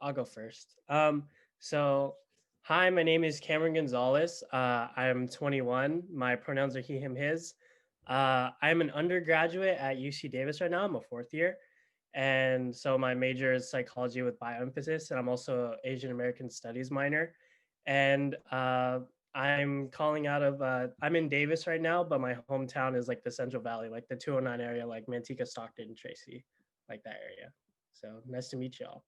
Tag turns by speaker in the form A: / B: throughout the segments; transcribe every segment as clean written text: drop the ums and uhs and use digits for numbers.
A: I'll go first. So hi, my name is Cameron Gonzales. I'm 21. My pronouns are he, him, his. I'm an undergraduate at UC Davis right now. I'm a fourth year, and so my major is psychology with bioemphasis, and I'm also an Asian American Studies minor. And I'm calling out of I'm in Davis right now, but my hometown is like the Central Valley, like the 209 area, like Manteca, Stockton, Tracy, like that area. So nice to meet y'all.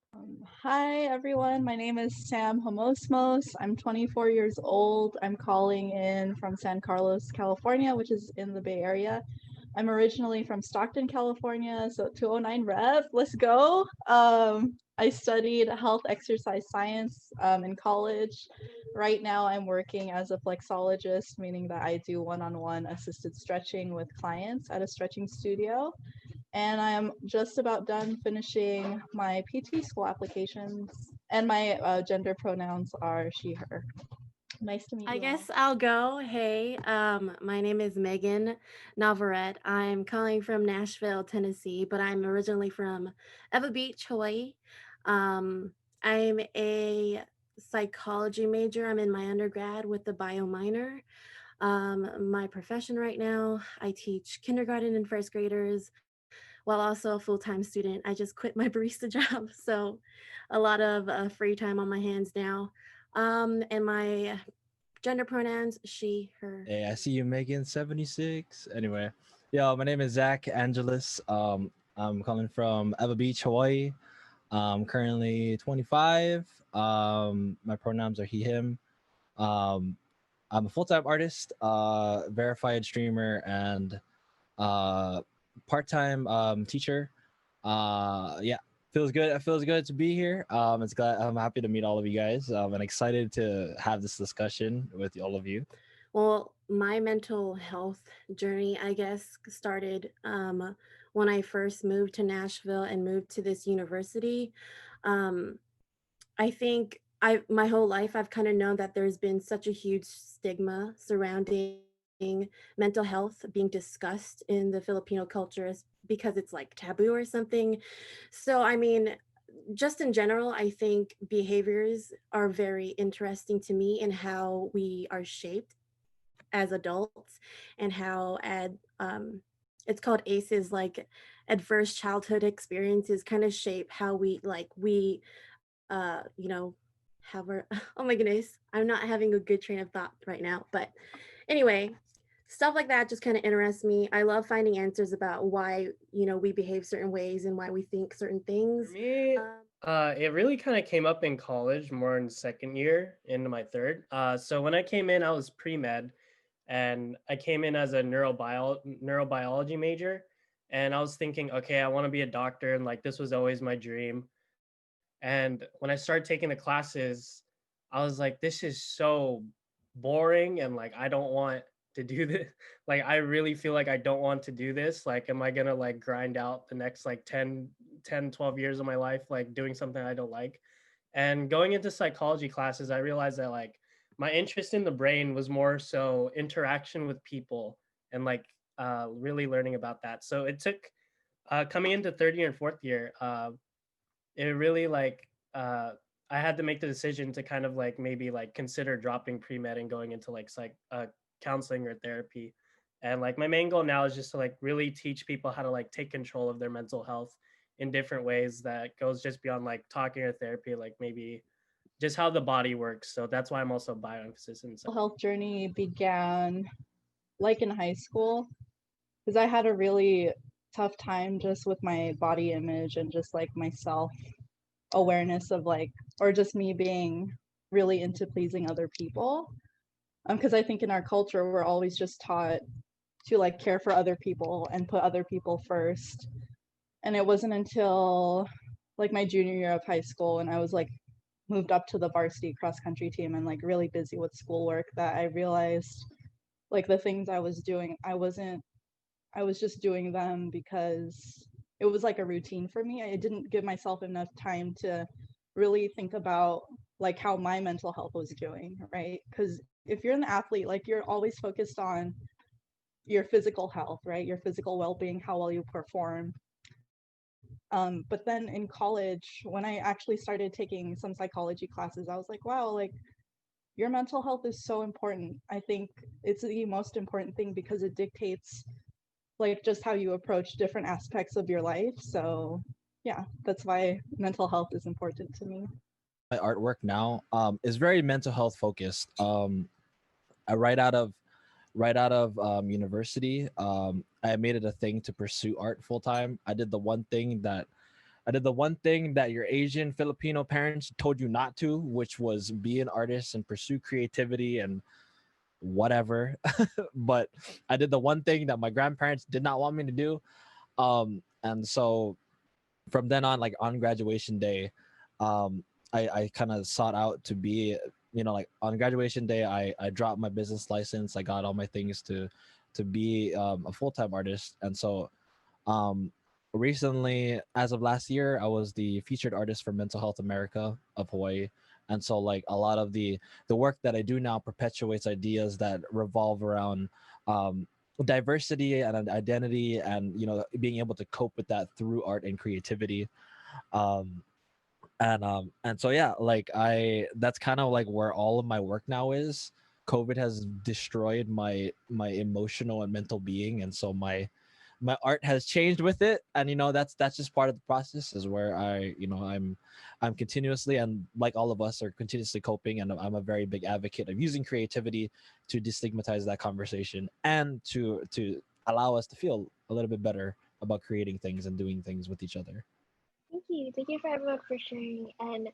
B: Hi everyone, my name is Sam Jamosmos. I'm 24 years old. I'm calling in from San Carlos, California, which is in the Bay Area. I'm originally from Stockton, California, so 209 rep. Let's go. I studied health exercise science in college. Right now, I'm working as a flexologist, meaning that I do one-on-one assisted stretching with clients at a stretching studio. And I am just about done finishing my PT school applications. And my gender pronouns are she, her. Nice to meet
C: I
B: you all.
C: guess I'll go. Hey, my name is Maygan Navarette. I'm calling from Nashville, Tennessee, but I'm originally from Eva Beach, Hawaii. Um, I'm a psychology major. I'm in my undergrad with the bio minor. My profession right now, I teach kindergarten and first graders while also a full-time student. I just quit my barista job, so a lot of free time on my hands now. And my gender pronouns she, her.
D: Hey, I see you, Megan 76. Anyway, yo, my name is Zach Angeles. I'm coming from Eva Beach, Hawaii. Currently 25. My pronouns are he, him. Um, I'm a full-time artist, verified streamer, and uh, part-time teacher. Yeah, feels good. It feels good to be here. It's glad I'm happy to meet all of you guys. And excited to have this discussion with all of you.
C: Well, my mental health journey, I guess, started when I first moved to Nashville and moved to this university. Um, I think I my whole life I've kind of known that there's been such a huge stigma surrounding mental health being discussed in the Filipino culture because it's like taboo or something. So I mean, just in general, I think behaviors are very interesting to me in how we are shaped as adults and how it's called ACEs, like adverse childhood experiences kind of shape how we have our oh my goodness, I'm not having a good train of thought right now, but anyway, stuff like that just kind of interests me. I love finding answers about why we behave certain ways and why we think certain
A: For
C: things.
A: me,
C: um,
A: it really kind of came up in college, more in second year into my third. So when I came in, I was pre med, and I came in as a neurobiology major, and I was thinking, okay, I want to be a doctor, and like this was always my dream. And when I started taking the classes, I was like, this is so boring, and like I don't want to do this. Like I really feel like I don't want to do this. Like, am I gonna like grind out the next like 12 years of my life like doing something I don't like? And going into psychology classes, I realized that like my interest in the brain was more so interaction with people, and like really learning about that. So it took coming into third year and fourth year, it really like I had to make the decision to kind of like maybe like consider dropping pre-med and going into like counseling or therapy. And like my main goal now is just to like really teach people how to like take control of their mental health in different ways that goes just beyond like talking or therapy, like maybe just how the body works. So that's why I'm also bioemphasis and
B: Health journey began like in high school because I had a really tough time just with my body image and just like my self awareness of like, or just me being really into pleasing other people. Because I think in our culture, we're always just taught to like care for other people and put other people first. And it wasn't until like my junior year of high school and I was like moved up to the varsity cross country team and like really busy with schoolwork that I realized like the things I was doing, I was just doing them because it was like a routine for me. I didn't give myself enough time to really think about like how my mental health was doing, right? Because if you're an athlete, like you're always focused on your physical health, right? Your physical well-being, how well you perform. But then in college, when I actually started taking some psychology classes, I was like, wow, like your mental health is so important. I think it's the most important thing because it dictates like just how you approach different aspects of your life. So yeah, that's why mental health is important to me.
D: My artwork now is very mental health focused. I right out of university, I made it a thing to pursue art full time. I did the one thing that your Asian Filipino parents told you not to, which was be an artist and pursue creativity and whatever. But I did the one thing that my grandparents did not want me to do. And so from then on, like on graduation day, I kind of sought out to be, like on graduation day, I dropped my business license. I got all my things to be a full-time artist. And so um, recently, as of last year, I was the featured artist for Mental Health America of Hawaii. And so like a lot of the work that I do now perpetuates ideas that revolve around um, diversity and identity, and being able to cope with that through art and creativity. um and so yeah, like I that's kind of like where all of my work now is. COVID has destroyed my emotional and mental being, and so my art has changed with it. And that's just part of the process, is where I'm continuously, and like all of us are continuously coping. And I'm a very big advocate of using creativity to destigmatize that conversation, and to allow us to feel a little bit better about creating things and doing things with each other.
E: Thank you. Thank you for everyone for sharing. And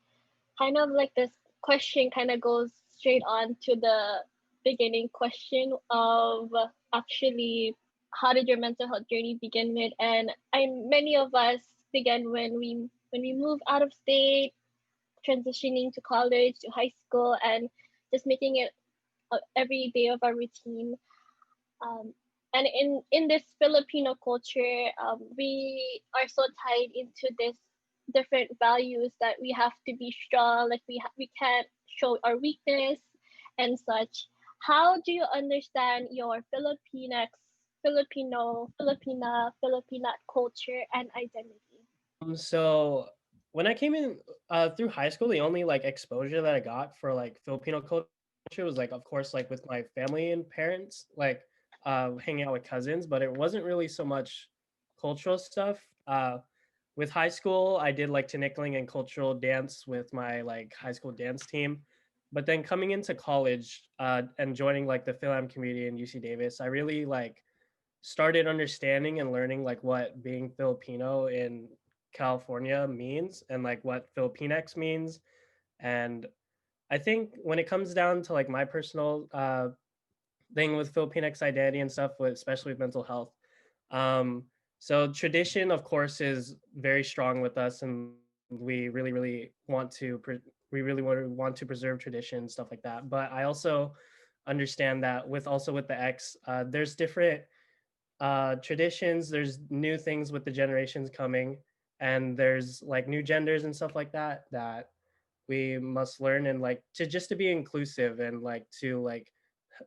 E: kind of like this question kind of goes straight on to the beginning question of actually how did your mental health journey begin with? And many of us began when we move out of state, transitioning to college, to high school, and just making it every day of our routine. Um, and in this Filipino culture, we are so tied into this different values that we have to be strong, like we can't show our weakness and such. How do you understand your Filipina culture and identity?
A: So when I came in through high school, the only like exposure that I got for like Filipino culture was like, of course, like with my family and parents, like hanging out with cousins, but it wasn't really so much cultural stuff. With high school, I did like tinikling and cultural dance with my like high school dance team. But then coming into college and joining like the Phil community in UC Davis, I really like started understanding and learning like what being Filipino in California means, and like what Filipinx means. And I think when it comes down to like my personal thing with Filipinx identity and stuff, especially with mental health, so tradition, of course, is very strong with us, and we really, really want to we really want to preserve tradition, stuff like that. But I also understand that with the X, there's different traditions, there's new things with the generations coming, and there's like new genders and stuff like that that we must learn, and like to be inclusive, and like to like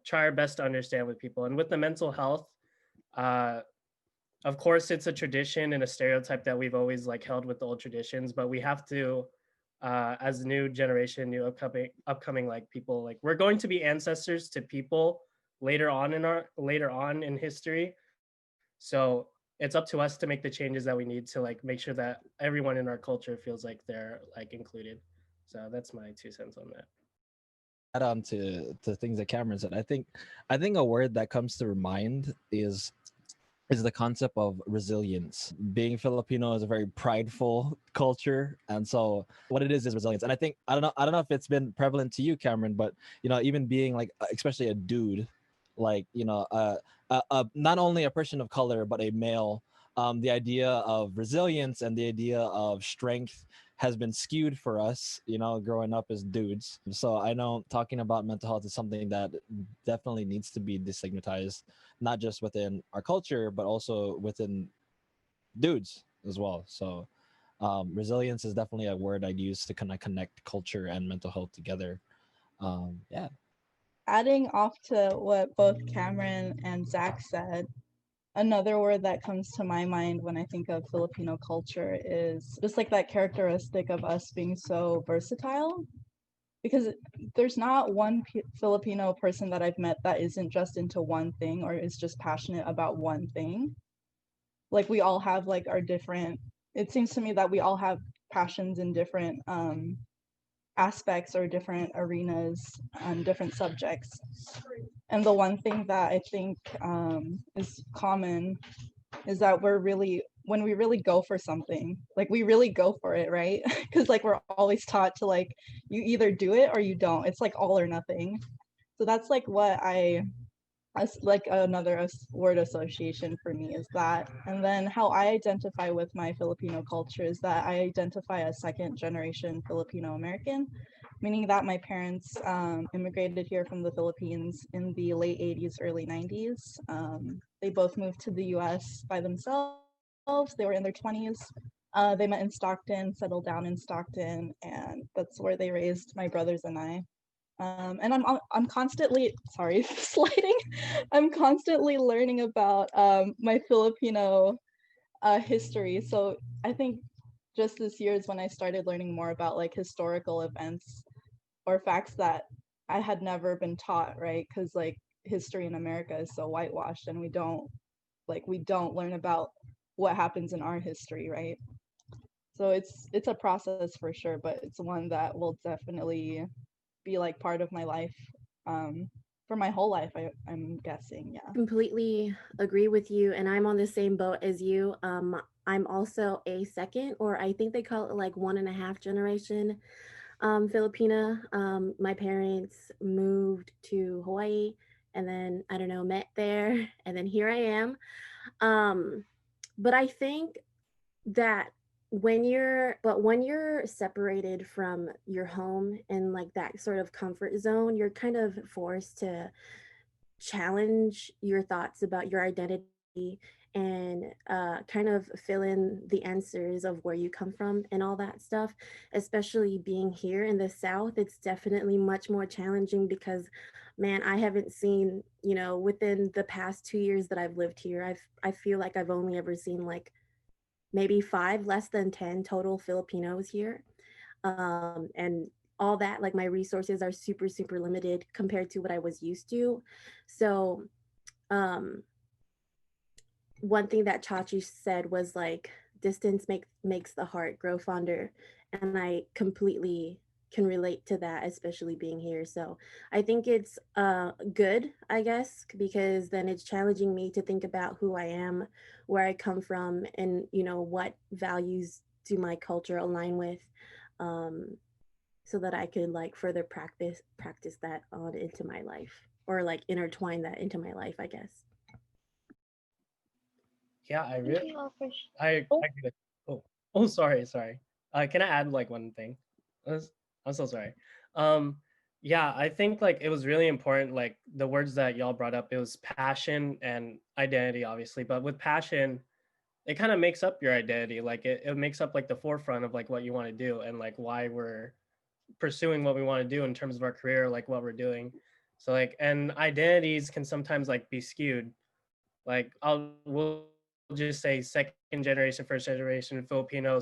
A: try our best to understand with people. And with the mental health, uh of course it's a tradition and a stereotype that we've always like held with the old traditions, but we have to as new generation, new upcoming like people, like we're going to be ancestors to people later on in history. So it's up to us to make the changes that we need to like make sure that everyone in our culture feels like they're like included. So that's my 2 cents on that.
D: Add on to things that Cameron said, I think a word that comes to mind is the concept of resilience. Being Filipino is a very prideful culture, and so what it is resilience. And I don't know if it's been prevalent to you, Cameron, but even being like especially a dude, like not only a person of color but a male, the idea of resilience and the idea of strength has been skewed for us, growing up as dudes. So I know talking about mental health is something that definitely needs to be destigmatized, not just within our culture, but also within dudes as well. So resilience is definitely a word I'd use to kind of connect culture and mental health together. Yeah.
B: Adding off to what both Cameron and Zach said, another word that comes to my mind when I think of Filipino culture is just like that characteristic of us being so versatile. Because there's not one Filipino person that I've met that isn't just into one thing or is just passionate about one thing. Like we all have like our different, it seems to me that we all have passions in different aspects or different arenas and different subjects. And the one thing that I think is common is that we're really, when we really go for something, like we really go for it, right? Because like we're always taught to like, you either do it or you don't. It's like all or nothing. So that's like what I, as like another word association for me is that. And then how I identify with my Filipino culture is that I identify as second generation Filipino American, meaning that my parents immigrated here from the Philippines in the late 80s, early 90s. They both moved to the US by themselves. They were in their 20s. They met in Stockton, settled down in Stockton, and that's where they raised my brothers and I. And I'm constantly, sorry, sliding. I'm constantly learning about my Filipino history. So I think just this year is when I started learning more about like historical events or facts that I had never been taught, right? Because like history in America is so whitewashed, and we don't learn about what happens in our history, right? So it's a process for sure, but it's one that will definitely be like part of my life for my whole life. I'm guessing, yeah.
C: Completely agree with you, and I'm on the same boat as you. I'm also a second, or I think they call it like 1.5 generation Filipina. My parents moved to Hawaii and then, I don't know, met there, and then here I am. But I think that when you're separated from your home and like that sort of comfort zone, you're kind of forced to challenge your thoughts about your identity and kind of fill in the answers of where you come from and all that stuff. Especially being here in the South, it's definitely much more challenging because, man, I haven't seen, within the past 2 years that I've lived here, I feel like I've only ever seen like maybe 5, less than 10 total Filipinos here. And all that, like my resources are super, super limited compared to what I was used to. So, um, one thing that Chachi said was like, distance makes the heart grow fonder. And I completely can relate to that, especially being here. So I think it's good, I guess, because then it's challenging me to think about who I am, where I come from, and what values do my culture align with, um, so that I could like further practice that on into my life, or like intertwine that into my life, I guess.
A: Yeah, I
E: Thank
A: really
E: you all for.
A: I
E: Oh,
A: agree with. Oh, sorry. Can I add like one thing? I'm so sorry. Um, yeah, I think like it was really important. Like the words that y'all brought up, it was passion and identity, obviously. But with passion, it kind of makes up your identity. Like it makes up like the forefront of like what you want to do and like why we're pursuing what we want to do in terms of our career, like what we're doing. So like, and identities can sometimes like be skewed. Like we'll just say second generation, first generation Filipino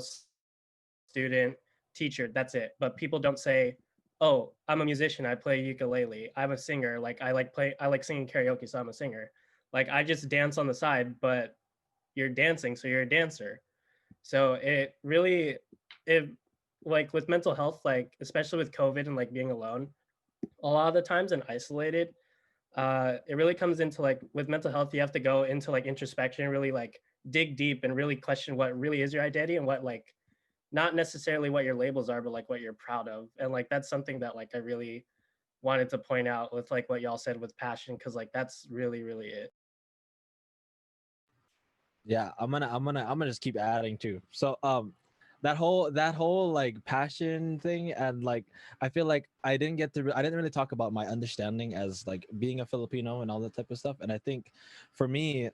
A: student, teacher. That's it. But people don't say, "Oh, I'm a musician. I play ukulele. I'm a singer. Like I like singing karaoke, so I'm a singer." Like I just dance on the side, but you're dancing, so you're a dancer. So it really, it like with mental health, like especially with COVID and like being alone, a lot of the times and isolated, it really comes into like with mental health, you have to go into like introspection, really like dig deep and really question what really is your identity and what like not necessarily what your labels are, but like what you're proud of. And like that's something that like I really wanted to point out with like what y'all said with passion, because like that's really, really it.
D: Yeah, I'm gonna just keep adding too. So that whole like passion thing, and like I feel like I didn't really talk about my understanding as like being a Filipino and all that type of stuff. And I think for me,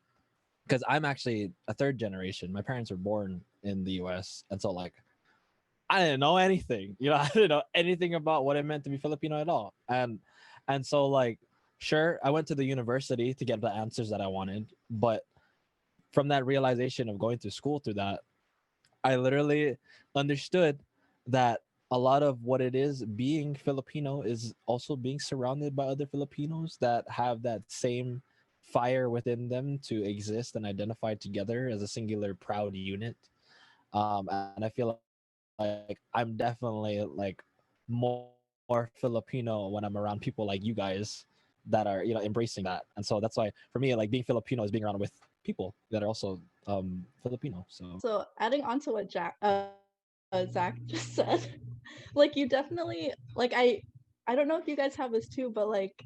D: because I'm actually a third generation, my parents were born in the US, and so like I didn't know anything. I didn't know anything about what it meant to be Filipino at all. And so like sure, I went to the university to get the answers that I wanted, but from that realization of going to school through that, I literally understood that a lot of what it is being Filipino is also being surrounded by other Filipinos that have that same fire within them to exist and identify together as a singular proud unit. And I feel like I'm definitely like more Filipino when I'm around people like you guys that are, you know, embracing that. And so that's why for me, like being Filipino is being around with people that are also Filipino. So
B: So adding on to what Zach just said, like you definitely like I don't know if you guys have this too, but like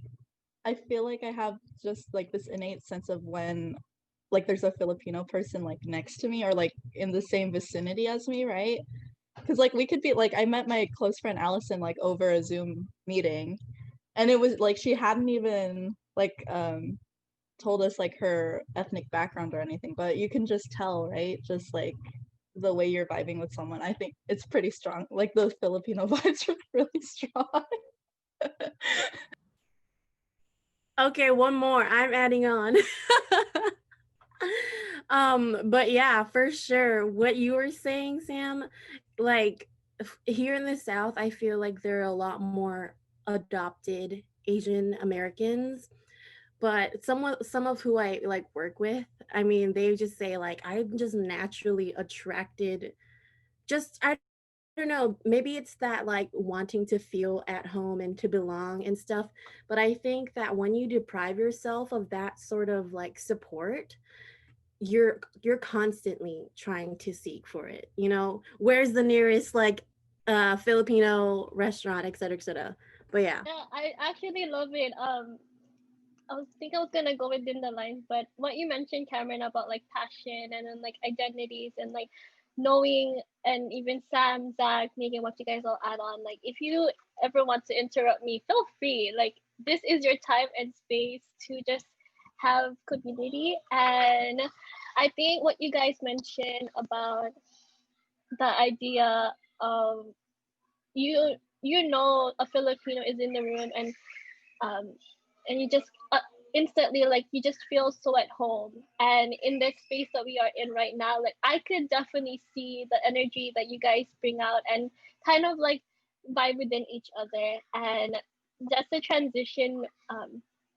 B: I feel like I have just like this innate sense of when like there's a Filipino person like next to me or like in the same vicinity as me, right? Because like we could be like I met my close friend Allison like over a Zoom meeting, and it was like she hadn't even like told us like her ethnic background or anything, but you can just tell, right? Just like the way you're vibing with someone. I think it's pretty strong. Like those Filipino vibes are really strong.
C: Okay, one more. I'm adding on. But yeah, for sure. What you were saying, Sam, like here in the South, I feel like there are a lot more adopted Asian Americans, but some of who I like work with, I mean, they just say like I'm just naturally attracted. Just I don't know, maybe it's that like wanting to feel at home and to belong and stuff, but I think that when you deprive yourself of that sort of like support, you're constantly trying to seek for it, you know, where's the nearest like Filipino restaurant, etc., etc. But yeah.
E: Yeah, I actually love it. I was gonna go within the lines, but what you mentioned, Cameron, about like passion and then like identities and like knowing, and even Sam, Zach, Megan, what you guys all add on. Like, if you ever want to interrupt me, feel free. Like, this is your time and space to just have community. And I think what you guys mentioned about the idea of you know a Filipino is in the room, um and you just instantly like you just feel so at home, and in this space that we are in right now, like I could definitely see the energy that you guys bring out and kind of like vibe within each other. And just a transition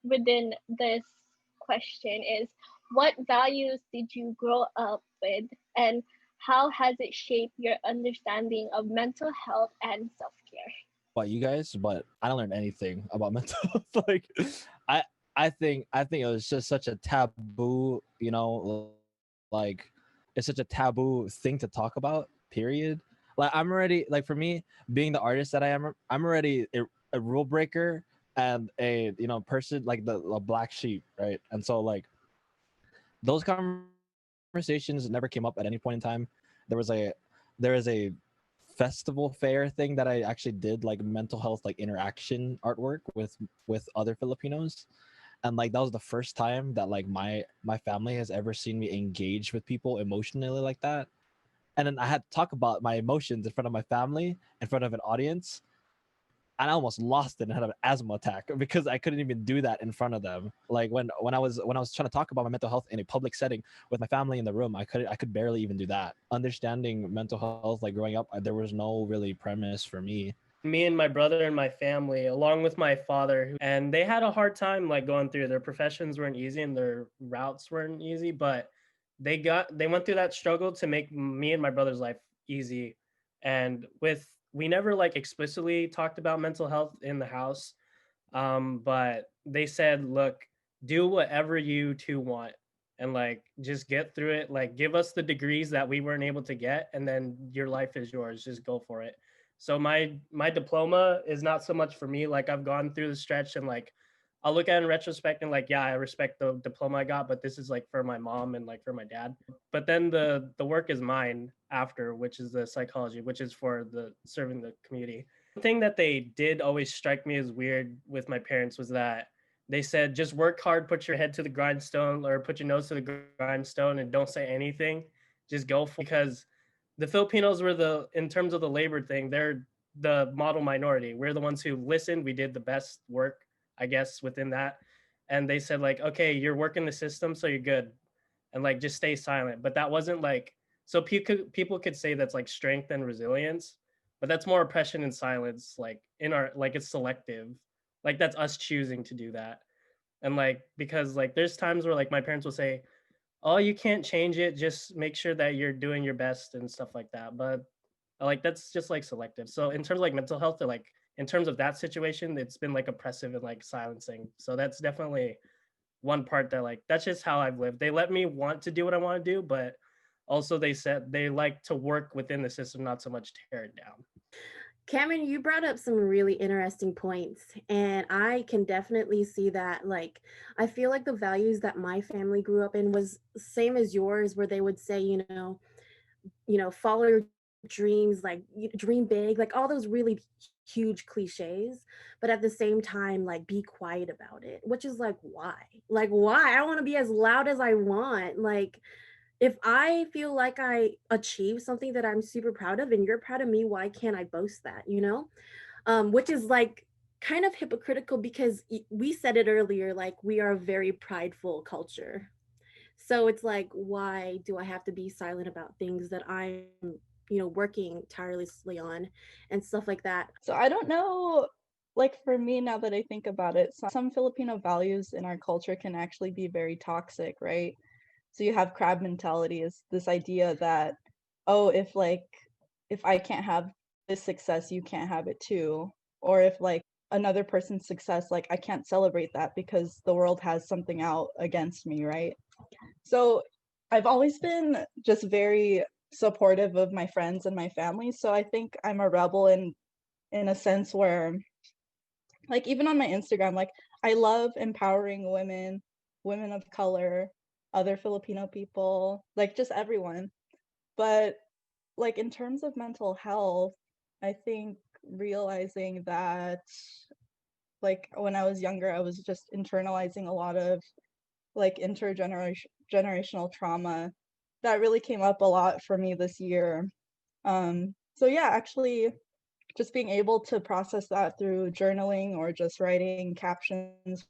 E: within this question is, what values did you grow up with, and how has it shaped your understanding of mental health and self-care?
D: about you guys, but I don't learn anything about mental health. Like I I think it was just such a taboo, you know, like it's such a taboo thing to talk about, period. Like I'm already like for me, being the artist that I am, I'm already a rule breaker and a person like the black sheep, right? And so like those conversations never came up at any point in time. There was a there is a festival fair thing that I actually did like mental health like interaction artwork with other Filipinos, and like that was the first time that like my family has ever seen me engage with people emotionally like that. And then I had to talk about my emotions in front of my family, in front of an audience, and I almost lost it and had an asthma attack because I couldn't even do that in front of them. Like when I was trying to talk about my mental health in a public setting with my family in the room, I could barely even do that. Understanding mental health like growing up, there was no really premise for me.
A: Me and my brother and my family, along with my father, and they had a hard time like going through. Their professions weren't easy and their routes weren't easy, but they went through that struggle to make me and my brother's life easy. And with we never like explicitly talked about mental health in the house, but they said, look, do whatever you two want and like just get through it. Like give us the degrees that we weren't able to get, and then your life is yours. Just go for it. So my diploma is not so much for me. Like I've gone through the stretch and like I'll look at it in retrospect and like, yeah, I respect the diploma I got, but this is like for my mom and like for my dad. But then the work is mine after, which is the psychology, which is for the serving the community. One thing that they did always strike me as weird with my parents was that they said just work hard, put your head to the grindstone or put your nose to the grindstone and don't say anything. Just go for it. Because the Filipinos were in terms of the labor thing, they're the model minority. We're the ones who listened. We did the best work, I guess, within that. And they said like, okay, you're working the system, so you're good. and like just stay silent. But that wasn't like, so people could say that's like strength and resilience, but that's more oppression and silence, like in our, like it's selective, like that's us choosing to do that. And like, because like there's times where like my parents will say, oh, you can't change it, just make sure that you're doing your best and stuff like that. But like that's just like selective. So in terms of like mental health, or like in terms of that situation, it's been like oppressive and like silencing. So that's definitely one part that like, that's just how I've lived. They let me want to do what I want to do, but also they said they like to work within the system, not so much tear it down.
C: Cameron, you brought up some really interesting points, and I can definitely see that. Like, I feel like the values that my family grew up in was same as yours, where they would say, follow your dreams, like dream big, like all those really huge cliches, but at the same time, like be quiet about it, which is like, why? Like, why? I want to be as loud as I want. Like, if I feel like I achieved something that I'm super proud of and you're proud of me, why can't I boast that, which is like kind of hypocritical because we said it earlier, like we are a very prideful culture. So it's like, why do I have to be silent about things that I'm, working tirelessly on and stuff like that?
B: So I don't know, like for me, now that I think about it, some Filipino values in our culture can actually be very toxic, right? So you have crab mentality, is this idea that, oh, if I can't have this success, you can't have it too. Or if like another person's success, like I can't celebrate that because the world has something out against me, right? So I've always been just very supportive of my friends and my family. So I think I'm a rebel in a sense where, like, even on my Instagram, like I love empowering women, women of color, other Filipino people, like just everyone. But like in terms of mental health, I think realizing that like when I was younger, I was just internalizing a lot of like generational trauma that really came up a lot for me this year. So yeah, actually just being able to process that through journaling or just writing captions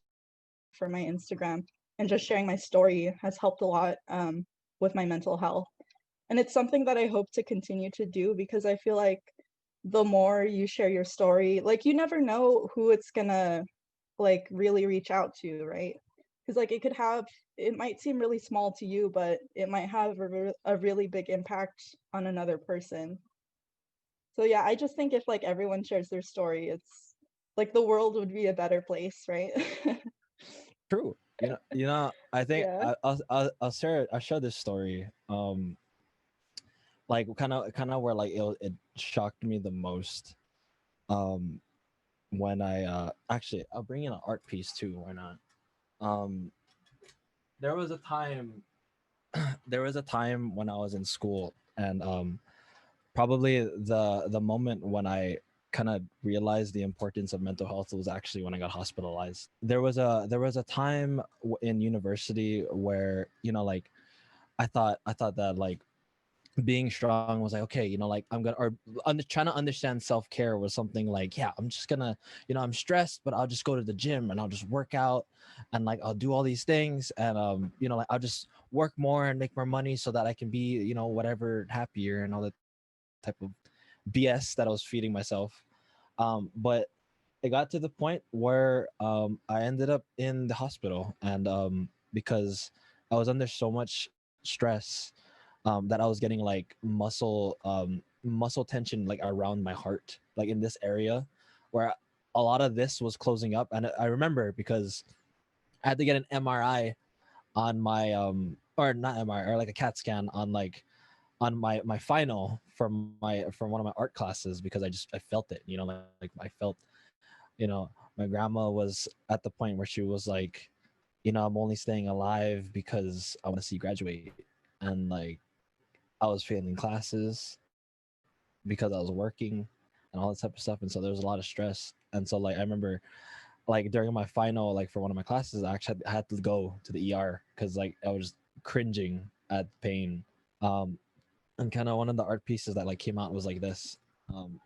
B: for my Instagram and just sharing my story has helped a lot with my mental health. And it's something that I hope to continue to do because I feel like the more you share your story, like you never know who it's gonna like really reach out to, right? Because like it might seem really small to you, but it might have a really big impact on another person. So yeah, I just think if like everyone shares their story, it's like the world would be a better place, right?
D: True. I think
B: Yeah.
D: I'll share this story. Like kind of where like it shocked me the most. Um, when I actually I'll bring in an art piece too. Why not? Um, there was a time there was a time when I was in school, and probably the moment when I kind of realized the importance of mental health was actually when I got hospitalized. There was a time in university where like I thought that like being strong was like, okay, like I'm gonna, or trying to understand self-care was something like, yeah, I'm just gonna, I'm stressed, but I'll just go to the gym and I'll just work out and like I'll do all these things, and like I'll just work more and make more money so that I can be, whatever, happier, and all that type of BS that I was feeding myself. But it got to the point where I ended up in the hospital, and because I was under so much stress, that I was getting like muscle tension like around my heart, like in this area where a lot of this was closing up. And I remember because I had to get an MRI on my or not MRI, or like a CAT scan on like on my final from one of my art classes, because I felt it, like I felt, my grandma was at the point where she was like, I'm only staying alive because I want to see you graduate. And like I was failing classes because I was working and all that type of stuff. And so there was a lot of stress. And so like I remember like during my final, like for one of my classes, I had to go to the ER because like I was cringing at pain. And kind of one of the art pieces that like came out was like this. Um,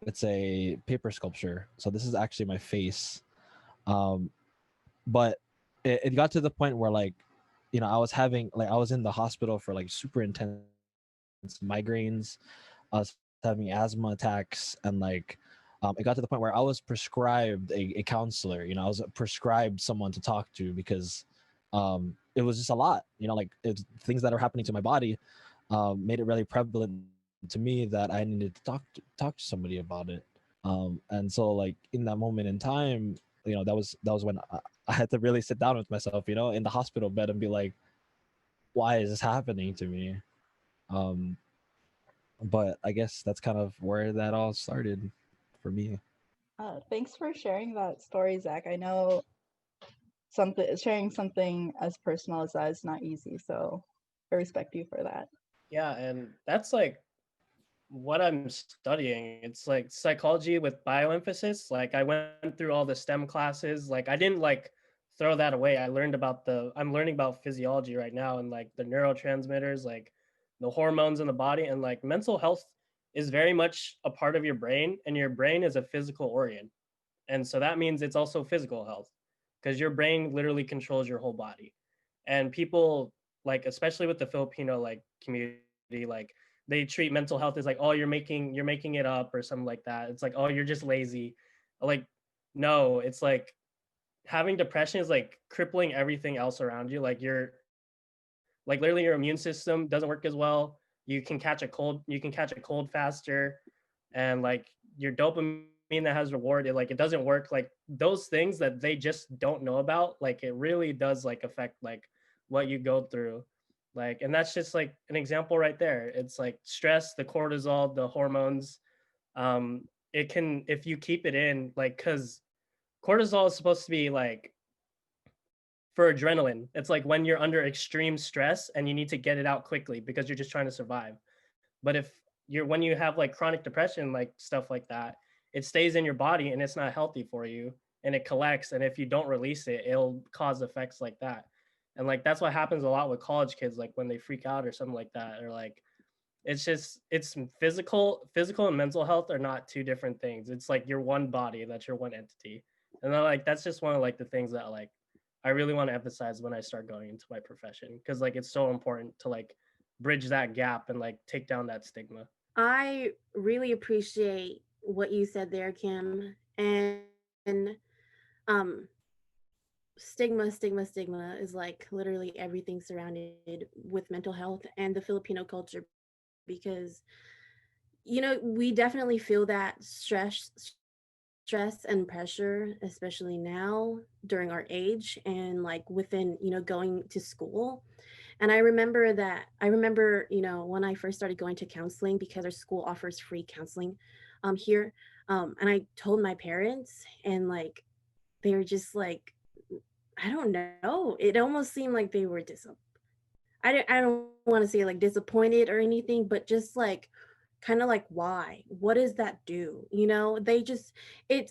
D: it's a paper sculpture. So this is actually my face. But it got to the point where like I was in the hospital for like super intense migraines. I was having asthma attacks, and like it got to the point where I was prescribed a counselor. I was prescribed someone to talk to because it was just a lot. Like things that are happening to my body made it really prevalent to me that I needed to talk to somebody about it. And so like in that moment in time, that was when I had to really sit down with myself, in the hospital bed and be like, why is this happening to me? Um, but I guess that's kind of where that all started for me.
B: Thanks for sharing that story, Zach. I know sharing something as personal as that is not easy, so I respect you for that.
A: Yeah, and that's like what I'm studying. It's like psychology with bioemphasis. Like I went through all the STEM classes. Like I didn't like throw that away. I'm learning about physiology right now and like the neurotransmitters, like the hormones in the body, and like mental health is very much a part of your brain, and your brain is a physical organ. And so that means it's also physical health because your brain literally controls your whole body. And people like, especially with the Filipino like community, like they treat mental health as like, oh, you're making it up or something like that. It's like, oh, you're just lazy. Like, no, it's like having depression is like crippling everything else around you. Like literally your immune system doesn't work as well. You can catch a cold faster, and like your dopamine that has reward, it doesn't work. Like those things that they just don't know about, like it really does like affect like what you go through. Like, and that's just like an example right there. It's like stress, the cortisol, the hormones. It can, if you keep it in, like, because cortisol is supposed to be like for adrenaline. It's like when you're under extreme stress and you need to get it out quickly because you're just trying to survive. But if you're when you have like chronic depression, like stuff like that, it stays in your body and it's not healthy for you, and it collects. And if you don't release it, it'll cause effects like that. And like that's what happens a lot with college kids, like when they freak out or something like that, or like it's physical and mental health are not two different things. It's like you're one body, that's your one entity. And then like that's just one of like the things that like I really want to emphasize when I start going into my profession, because like it's so important to like bridge that gap and like take down that stigma.
C: I really appreciate what you said there, Kim. And um stigma is like literally everything surrounded with mental health and the Filipino culture, because we definitely feel that stress and pressure, especially now during our age and like within going to school. And I remember when I first started going to counseling, because our school offers free counseling here. And I told my parents, and like they were just like, I don't know, it almost seemed like they were I don't want to say like disappointed or anything, but just like kind of like, why? What does that do? They just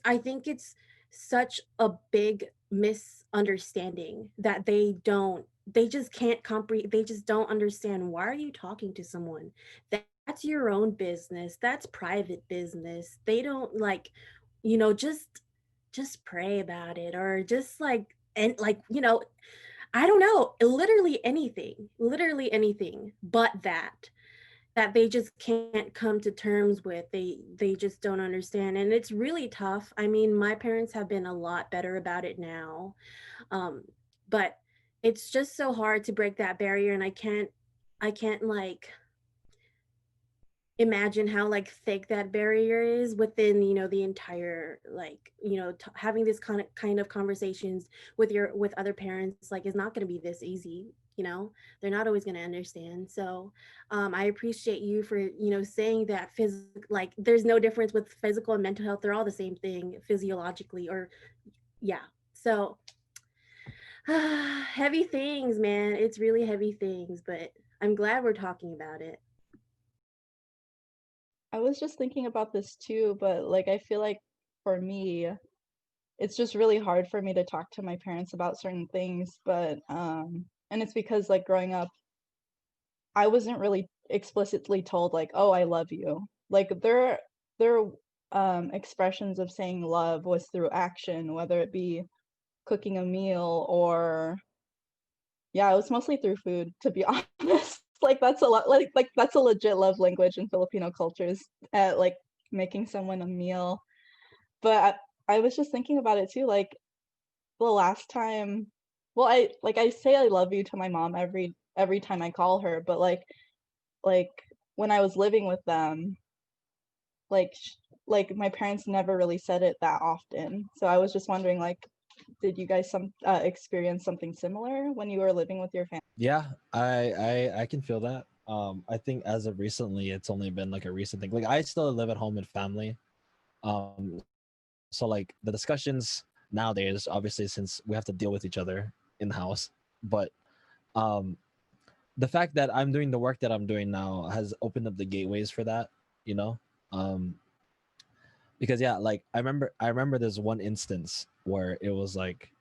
C: I think it's such a big misunderstanding that they just can't comprehend. They just don't understand, why are you talking to someone? That's your own business. That's private business. They don't like, just pray about it, or just like, and like, I don't know, literally anything but that they just can't come to terms with. They just don't understand, and it's really tough. I mean, my parents have been a lot better about it now. Um but it's just so hard to break that barrier, and I can't like imagine how like thick that barrier is within the entire, like, having this kind of conversations with other parents, like, is not going to be this easy. They're not always going to understand. So I appreciate you for saying that like there's no difference with physical and mental health. They're all the same thing physiologically, or yeah. So heavy things, man. It's really heavy things, but I'm glad we're talking about it.
B: I was just thinking about this too, but like I feel like for me, it's just really hard for me to talk to my parents about certain things, but and it's because like growing up, I wasn't really explicitly told like, "Oh, I love you." Like their expressions of saying love was through action, whether it be cooking a meal or Yeah, it was mostly through food, to be honest. Like that's a lot like that's a legit love language in Filipino cultures, like making someone a meal. But I was just thinking about it too, like the last time, well, I say I love you to my mom every time I call her, but like when I was living with them, like like my parents never really said it that often. So I was just wondering, like, did you guys experience something similar when you were living with your family?
D: Yeah, I can feel that. I think as of recently, it's only been like a recent thing. Like I still live at home with family. So like the discussions nowadays, obviously, since we have to deal with each other in the house, but um, the fact that I'm doing the work that I'm doing now has opened up the gateways for that. You know, um, because yeah, like I remember there's one instance where it was like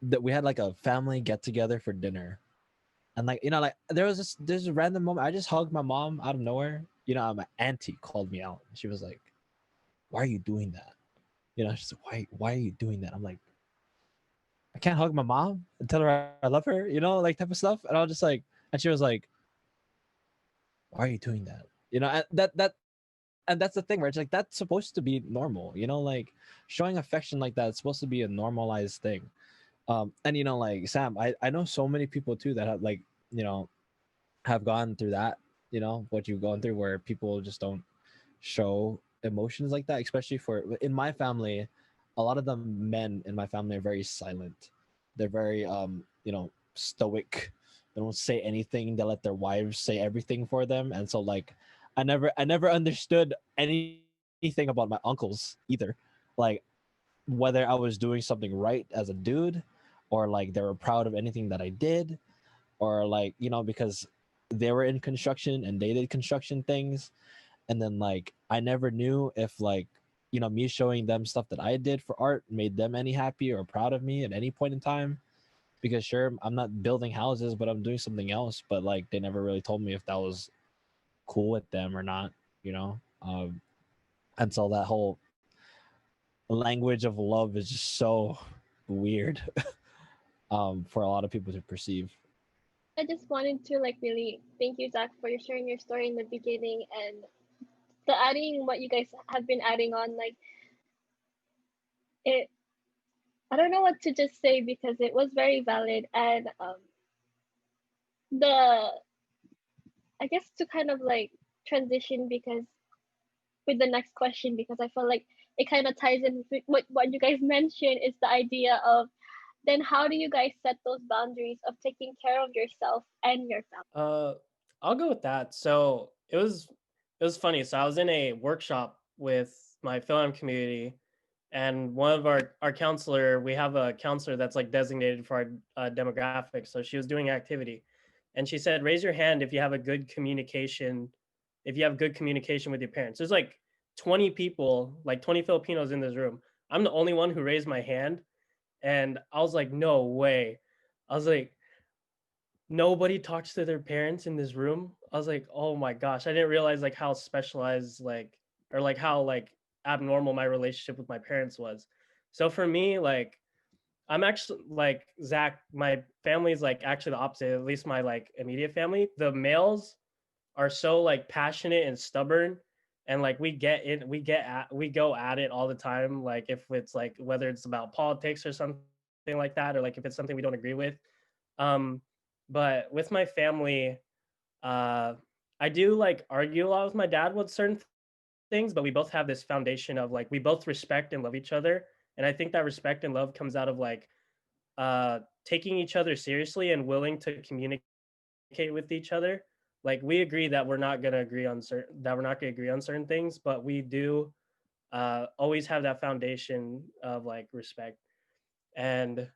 D: that we had like a family get together for dinner. And like, like there's a random moment I just hugged my mom out of nowhere. My auntie called me out. She was like, "Why are you doing that?" She's like, "Why are you doing that?" I'm like, "I can't hug my mom and tell her I love her," like type of stuff. And I was just like, and she was like, "Why are you doing that?" And that's the thing where it's like that's supposed to be normal. Like showing affection like that is supposed to be a normalized thing. And like Sam, I know so many people too that have like you know have gone through that, what you've gone through where people just don't show emotions like that, especially for in my family, a lot of the men in my family are very silent. They're very stoic. They don't say anything. They let their wives say everything for them. And so like I never understood anything about my uncles either. Like whether I was doing something right as a dude or like they were proud of anything that I did or like because they were in construction and they did construction things, and then like I never knew if like me showing them stuff that I did for art made them any happy or proud of me at any point in time, because sure, I'm not building houses but I'm doing something else, but like they never really told me if that was cool with them or not, you know and so that whole language of love is just so weird for a lot of people to perceive.
E: I just wanted to like really thank you, Zach, for sharing your story in the beginning and the adding what you guys have been adding on. Like it, I don't know what to just say because it was very valid and the I guess to kind of like transition because with the next question because I feel like it kind of ties in with what you guys mentioned is the idea of then how do you guys set those boundaries of taking care of yourself and your family?
A: Uh, I'll go with that. So it was funny. So I was in a workshop with my film community, and one of our counselor, we have a counselor that's like designated for our demographics. So she was doing activity, and she said, "Raise your hand if you have a good communication, if you have good communication with your parents." There's like 20 people, like 20 Filipinos in this room. I'm the only one who raised my hand, and I was like, "No way!" I was like, nobody talks to their parents in this room. I was like, oh my gosh, I didn't realize like how specialized like or like how like abnormal my relationship with my parents was. So for me, like I'm actually like Zach, my family's like actually the opposite, at least my like immediate family. The males are so like passionate and stubborn and like we go at it all the time. Like if it's like whether it's about politics or something like that, or like if it's something we don't agree with. Um, but with my family, uh, I do like argue a lot with my dad with certain things, but we both have this foundation of like we both respect and love each other. And I think that respect and love comes out of like taking each other seriously and willing to communicate with each other. Like we agree that we're not gonna agree on certain things, but we do always have that foundation of like respect. And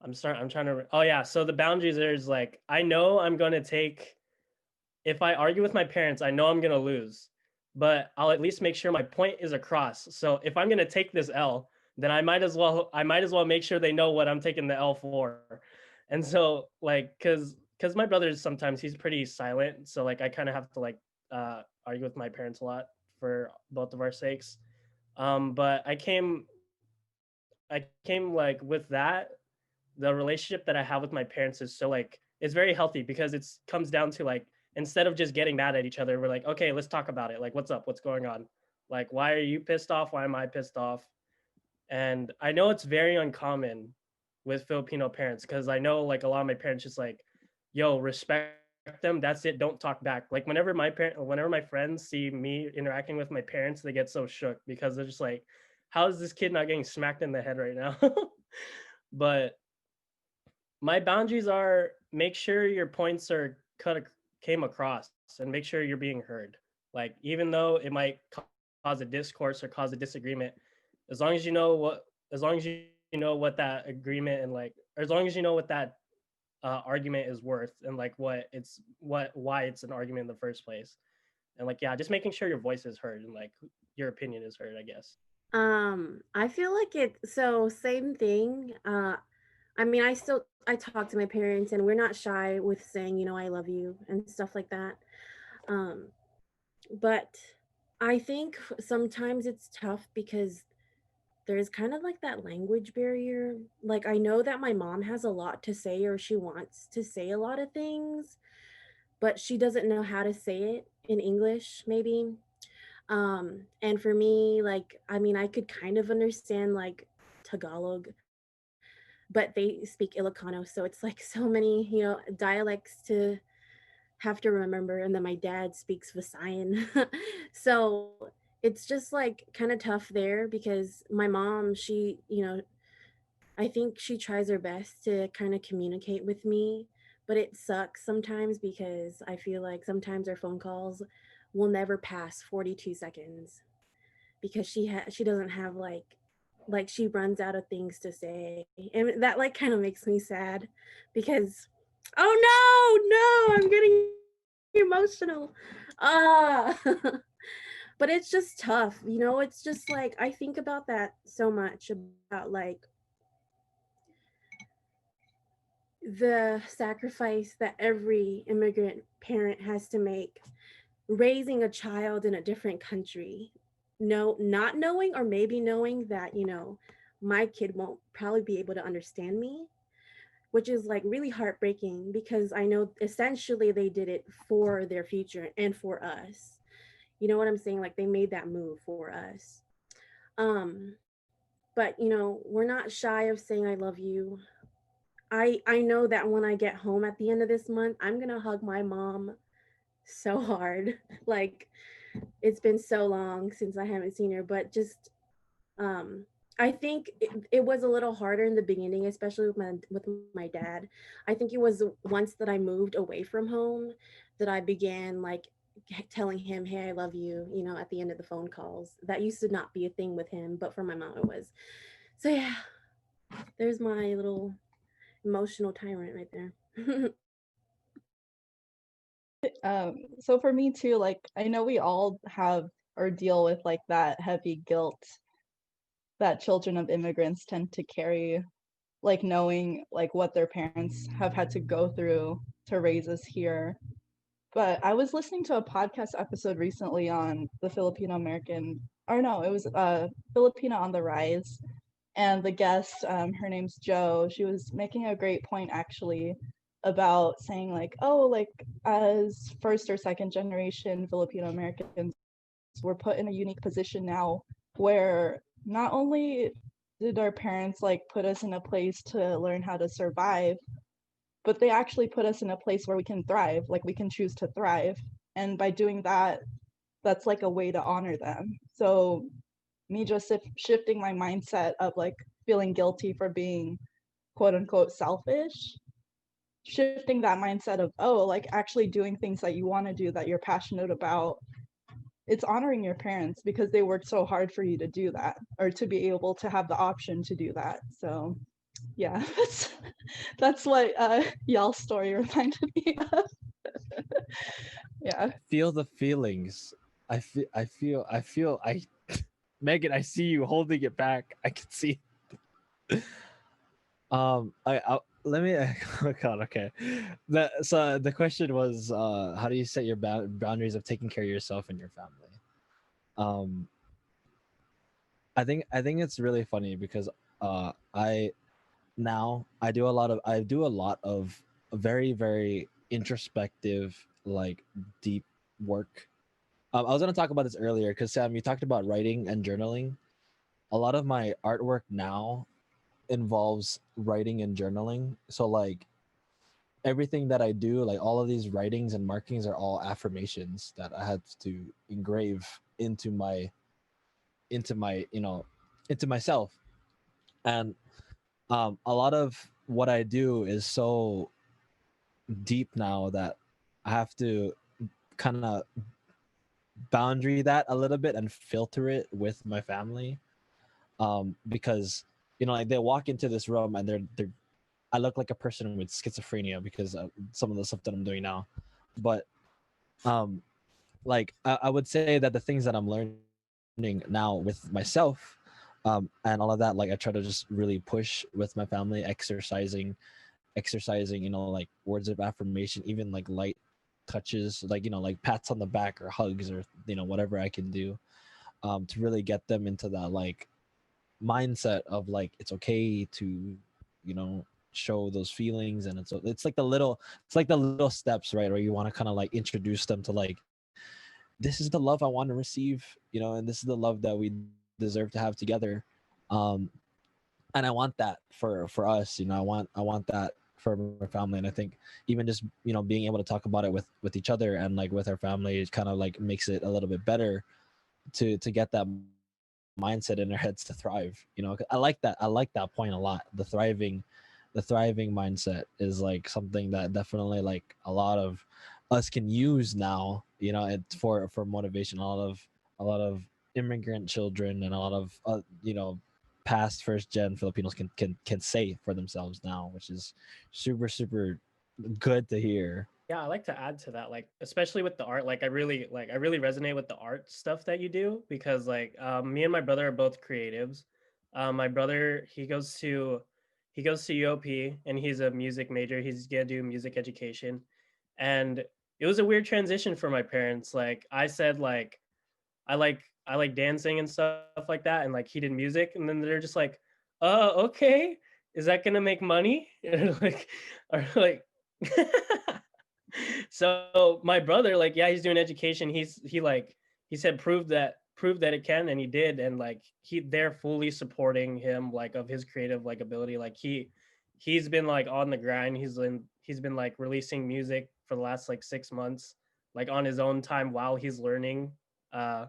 A: I'm trying to. Oh yeah. So the boundaries is like I know I'm gonna take. If I argue with my parents, I know I'm gonna lose, but I'll at least make sure my point is across. So if I'm gonna take this L, then I might as well make sure they know what I'm taking the L for. And so like because my brother is sometimes he's pretty silent, so like I kind of have to like argue with my parents a lot for both of our sakes. But I came like with that the relationship that I have with my parents is so like it's very healthy because it's comes down to like instead of just getting mad at each other, we're like, okay, let's talk about it. Like, what's up? What's going on? Like, why are you pissed off? Why am I pissed off? And I know it's very uncommon with Filipino parents because I know like a lot of my parents just like, yo, respect them. That's it. Don't talk back. Like whenever my friends see me interacting with my parents, they get so shook because they're just like, how is this kid not getting smacked in the head right now? But my boundaries are make sure your points are came across and make sure you're being heard. Like even though it might cause a discourse or cause a disagreement, as long as you know what as long as you know what that agreement and like or as long as you know what that argument is worth and like what why it's an argument in the first place. And like yeah, just making sure your voice is heard and like your opinion is heard, I guess.
C: I feel like it so same thing. I mean, I talk to my parents and we're not shy with saying, I love you and stuff like that. Um, but I think sometimes it's tough because there's kind of like that language barrier. Like I know that my mom has a lot to say or she wants to say a lot of things, but she doesn't know how to say it in English maybe. And for me, like I mean, I could kind of understand like Tagalog, but they speak Ilocano, so it's like so many, dialects to have to remember. And then my dad speaks Visayan. So it's just like kind of tough there because my mom, I think she tries her best to kind of communicate with me, but it sucks sometimes because I feel like sometimes our phone calls will never pass 42 seconds because she doesn't have like she runs out of things to say. And that like kind of makes me sad because oh no, I'm getting emotional. Ah. But it's just tough, it's just like I think about that so much about like the sacrifice that every immigrant parent has to make raising a child in a different country. No, not knowing or maybe knowing that, my kid won't probably be able to understand me, which is like really heartbreaking because I know essentially they did it for their future and for us. You know what I'm saying? Like they made that move for us. Um, but we're not shy of saying I love you. I know that when I get home at the end of this month, I'm gonna hug my mom so hard. Like it's been so long since I haven't seen her, but just I think it was a little harder in the beginning, especially with my dad. I think it was once that I moved away from home that I began like telling him, "Hey, I love you," at the end of the phone calls. That used to not be a thing with him, but for my mom it was. So yeah, there's my little emotional tyrant right there.
B: So for me too, like I know we all have or deal with like that heavy guilt that children of immigrants tend to carry, like knowing like what their parents have had to go through to raise us here. But I was listening to a podcast episode recently on the Filipino American, or no, it was Filipino on the Rise. And the guest, her name's Joe, she was making a great point actually about saying like, oh, like as first or second generation Filipino Americans, we're put in a unique position now where not only did our parents like put us in a place to learn how to survive, but they actually put us in a place where we can thrive, like we can choose to thrive. And by doing that, that's like a way to honor them. So me just shifting my mindset of like feeling guilty for being quote unquote selfish, shifting that mindset of, oh, like actually doing things that you want to do, that you're passionate about, it's honoring your parents because they worked so hard for you to do that or to be able to have the option to do that. So yeah, that's what y'all's story reminded me of. Yeah.
D: Feel the feelings. I Megan, I see you holding it back. I can see. I let me. Oh God, okay. So the question was, how do you set your boundaries of taking care of yourself and your family? Um, I think it's really funny because I now I do a lot of very very introspective, like, deep work. I was going to talk about this earlier because Sam, you talked about writing and journaling. A lot of my artwork now involves writing and journaling. So like everything that I do, like all of these writings and markings are all affirmations that I had to engrave into my into myself. And a lot of what I do is so deep now that I have to kind of boundary that a little bit and filter it with my family, because like they walk into this room and they're I look like a person with schizophrenia because of some of the stuff that I'm doing now. But um like I would say that the things that I'm learning now with myself, and all of that, like I try to just really push with my family, exercising, like words of affirmation, even like light touches, like like pats on the back or hugs or whatever I can do, to really get them into that like mindset of like it's okay to show those feelings. And it's like the little steps, right, where you want to kind of like introduce them to like, this is the love I want to receive, and this is the love that we deserve to have together. um and I want that for us. I want that for my family. And I think even just being able to talk about it with each other and like with our family, it kind of like makes it a little bit better to get that mindset in their heads to thrive. I like that point a lot. The thriving mindset is like something that definitely like a lot of us can use now, for motivation. A lot of immigrant children and a lot of past first gen Filipinos can say for themselves now, which is super super good to hear.
A: Yeah, I like to add to that, like especially with the art. Like I really resonate with the art stuff that you do because like me and my brother are both creatives. My brother he goes to UOP and he's a music major. He's gonna do music education, and it was a weird transition for my parents. Like I said, like I like dancing and stuff like that, and like he did music, and then they're just like, okay, is that gonna make money? And like, or like. So my brother, like, yeah, he's doing education. He said prove that it can, and he did. And like they're fully supporting him, like of his creative like ability. Like he's been like on the grind. He's been like releasing music for the last like 6 months, like on his own time while he's learning uh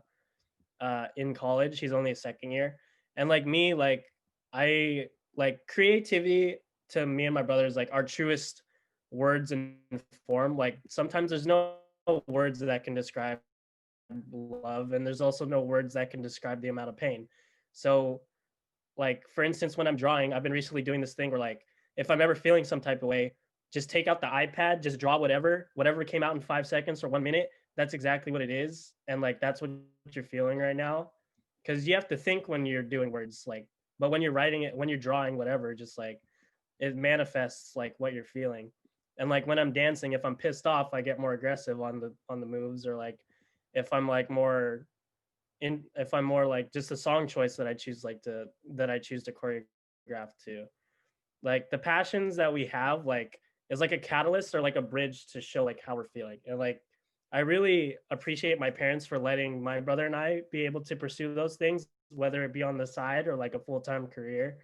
A: in college. He's only a second year. And like me, like I like creativity to me and my brothers like our truest words and form. Like sometimes there's no words that can describe love, and there's also no words that can describe the amount of pain. So like for instance, when I'm drawing, I've been recently doing this thing where like if I'm ever feeling some type of way, just take out the iPad, just draw whatever came out in 5 seconds or 1 minute. That's exactly what it is, and like that's what you're feeling right now, because you have to think when you're doing words, like, but when you're writing it, when you're drawing, whatever, just like it manifests like what you're feeling. And like when I'm dancing, if I'm pissed off, I get more aggressive on the moves, or like if I'm like more if I'm more like just a song choice that I choose to choreograph to. Like the passions that we have like is like a catalyst or like a bridge to show like how we're feeling. And like I really appreciate my parents for letting my brother and I be able to pursue those things, whether it be on the side or like a full-time career.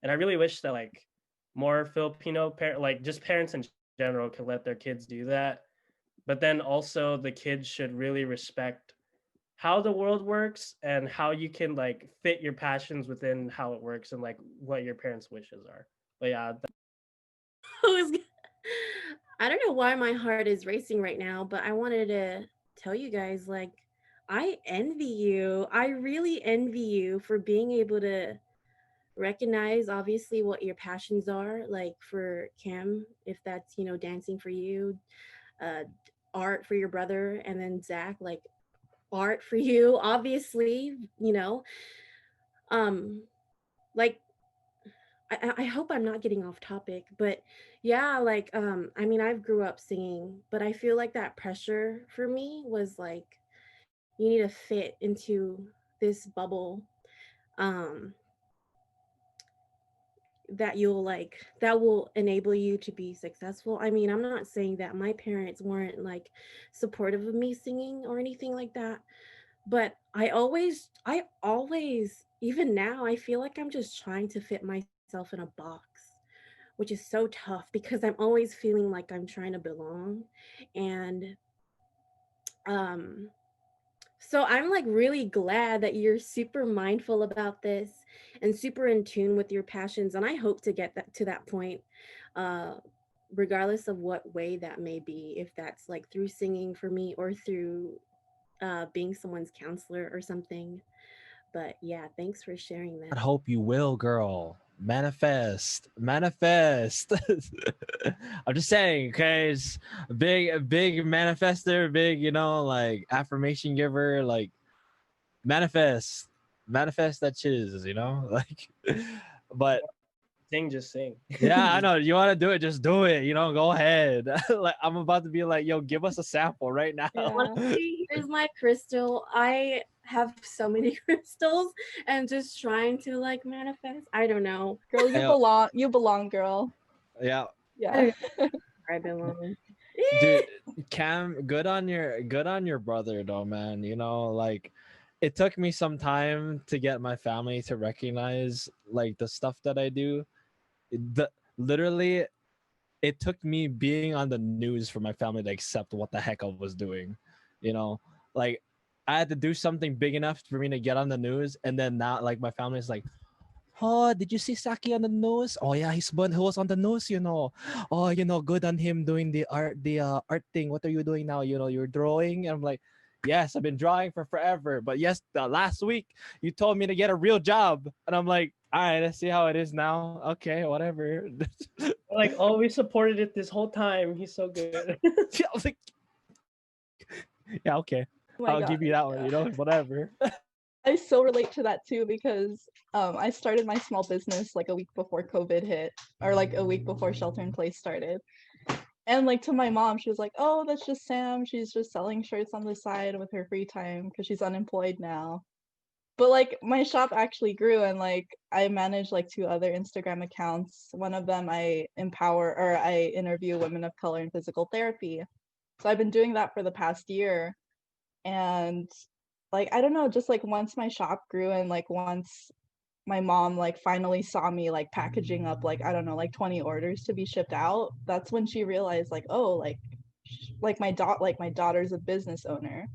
A: And I really wish that like more Filipino like just parents in general could let their kids do that. But then also the kids should really respect how the world works and how you can like fit your passions within how it works and like what your parents' wishes are. But yeah,
C: Who's I don't know why my heart is racing right now, but I wanted to tell you guys like I envy you. I really envy you for being able to recognize obviously what your passions are. Like for Kim, if that's, dancing for you, uh art for your brother, and then Zach, like art for you, obviously, um like I hope I'm not getting off topic, but yeah, like I mean I've grew up singing, but I feel like that pressure for me was like you need to fit into this bubble. Um that you'll like that will enable you to be successful. I mean, I'm not saying that my parents weren't like supportive of me singing or anything like that, but I always even now I feel like I'm just trying to fit myself in a box, which is so tough because I'm always feeling like I'm trying to belong. And um so I'm like really glad that you're super mindful about this and super in tune with your passions. And I hope to get that to that point, uh, regardless of what way that may be, if that's like through singing for me or through being someone's counselor or something. But yeah, thanks for sharing
D: I
C: that.
D: hope you will, girl. Manifest, manifest. I'm just saying, okay? It's a big manifester, big, like affirmation giver, like manifest, manifest that chiz, like. But
A: Sing, just sing.
D: yeah, I
A: Just-
D: know you want to do it, just do it. Go ahead. Like I'm about to be like, yo, give us a sample right now.
B: Yeah.
C: Honestly, here's my crystal. I have so many crystals and just trying to like manifest. I don't know.
B: Girl, you
D: Hey,
B: belong. You belong, girl.
D: yeah,
C: I
B: Yeah.
C: don't know where I belong.
D: dude, Cam, good on your brother though, man. Like it took me some time to get my family to recognize like the stuff that I do. The literally it took me being on the news for my family to accept what the heck I was doing. You know, like I had to do something big enough for me to get on the news, and then now like my family's like, "Oh, did you see Saki on the news? Oh yeah, he was on the news. Oh, good on him doing the art thing. What are you doing now? You're drawing." And I'm like, "Yes, I've been drawing for forever, but yes, the last week you told me to get a real job," and I'm like, "All right, let's see how it is now. Okay, whatever."
A: like, oh, we supported it this whole time. He's so good.
D: Yeah, I was like, yeah, okay,
B: Oh my
D: I'll
B: God.
D: give you that one.
B: Yeah.
D: Whatever.
B: I so relate to that too because I started my small business like a week before COVID hit, or like a week before shelter in place started. And like to my mom, she was like, "Oh, that's just Sam. She's just selling shirts on the side with her free time because she's unemployed now." But like my shop actually grew, and like I manage like two other Instagram accounts. One of them I empower or I interview women of color in physical therapy. So I've been doing that for the past year. And like I don't know, just like once my shop grew and like once my mom like finally saw me like packaging up like I don't know like 20 orders to be shipped out, that's when she realized like, oh, like my daughter's a business owner.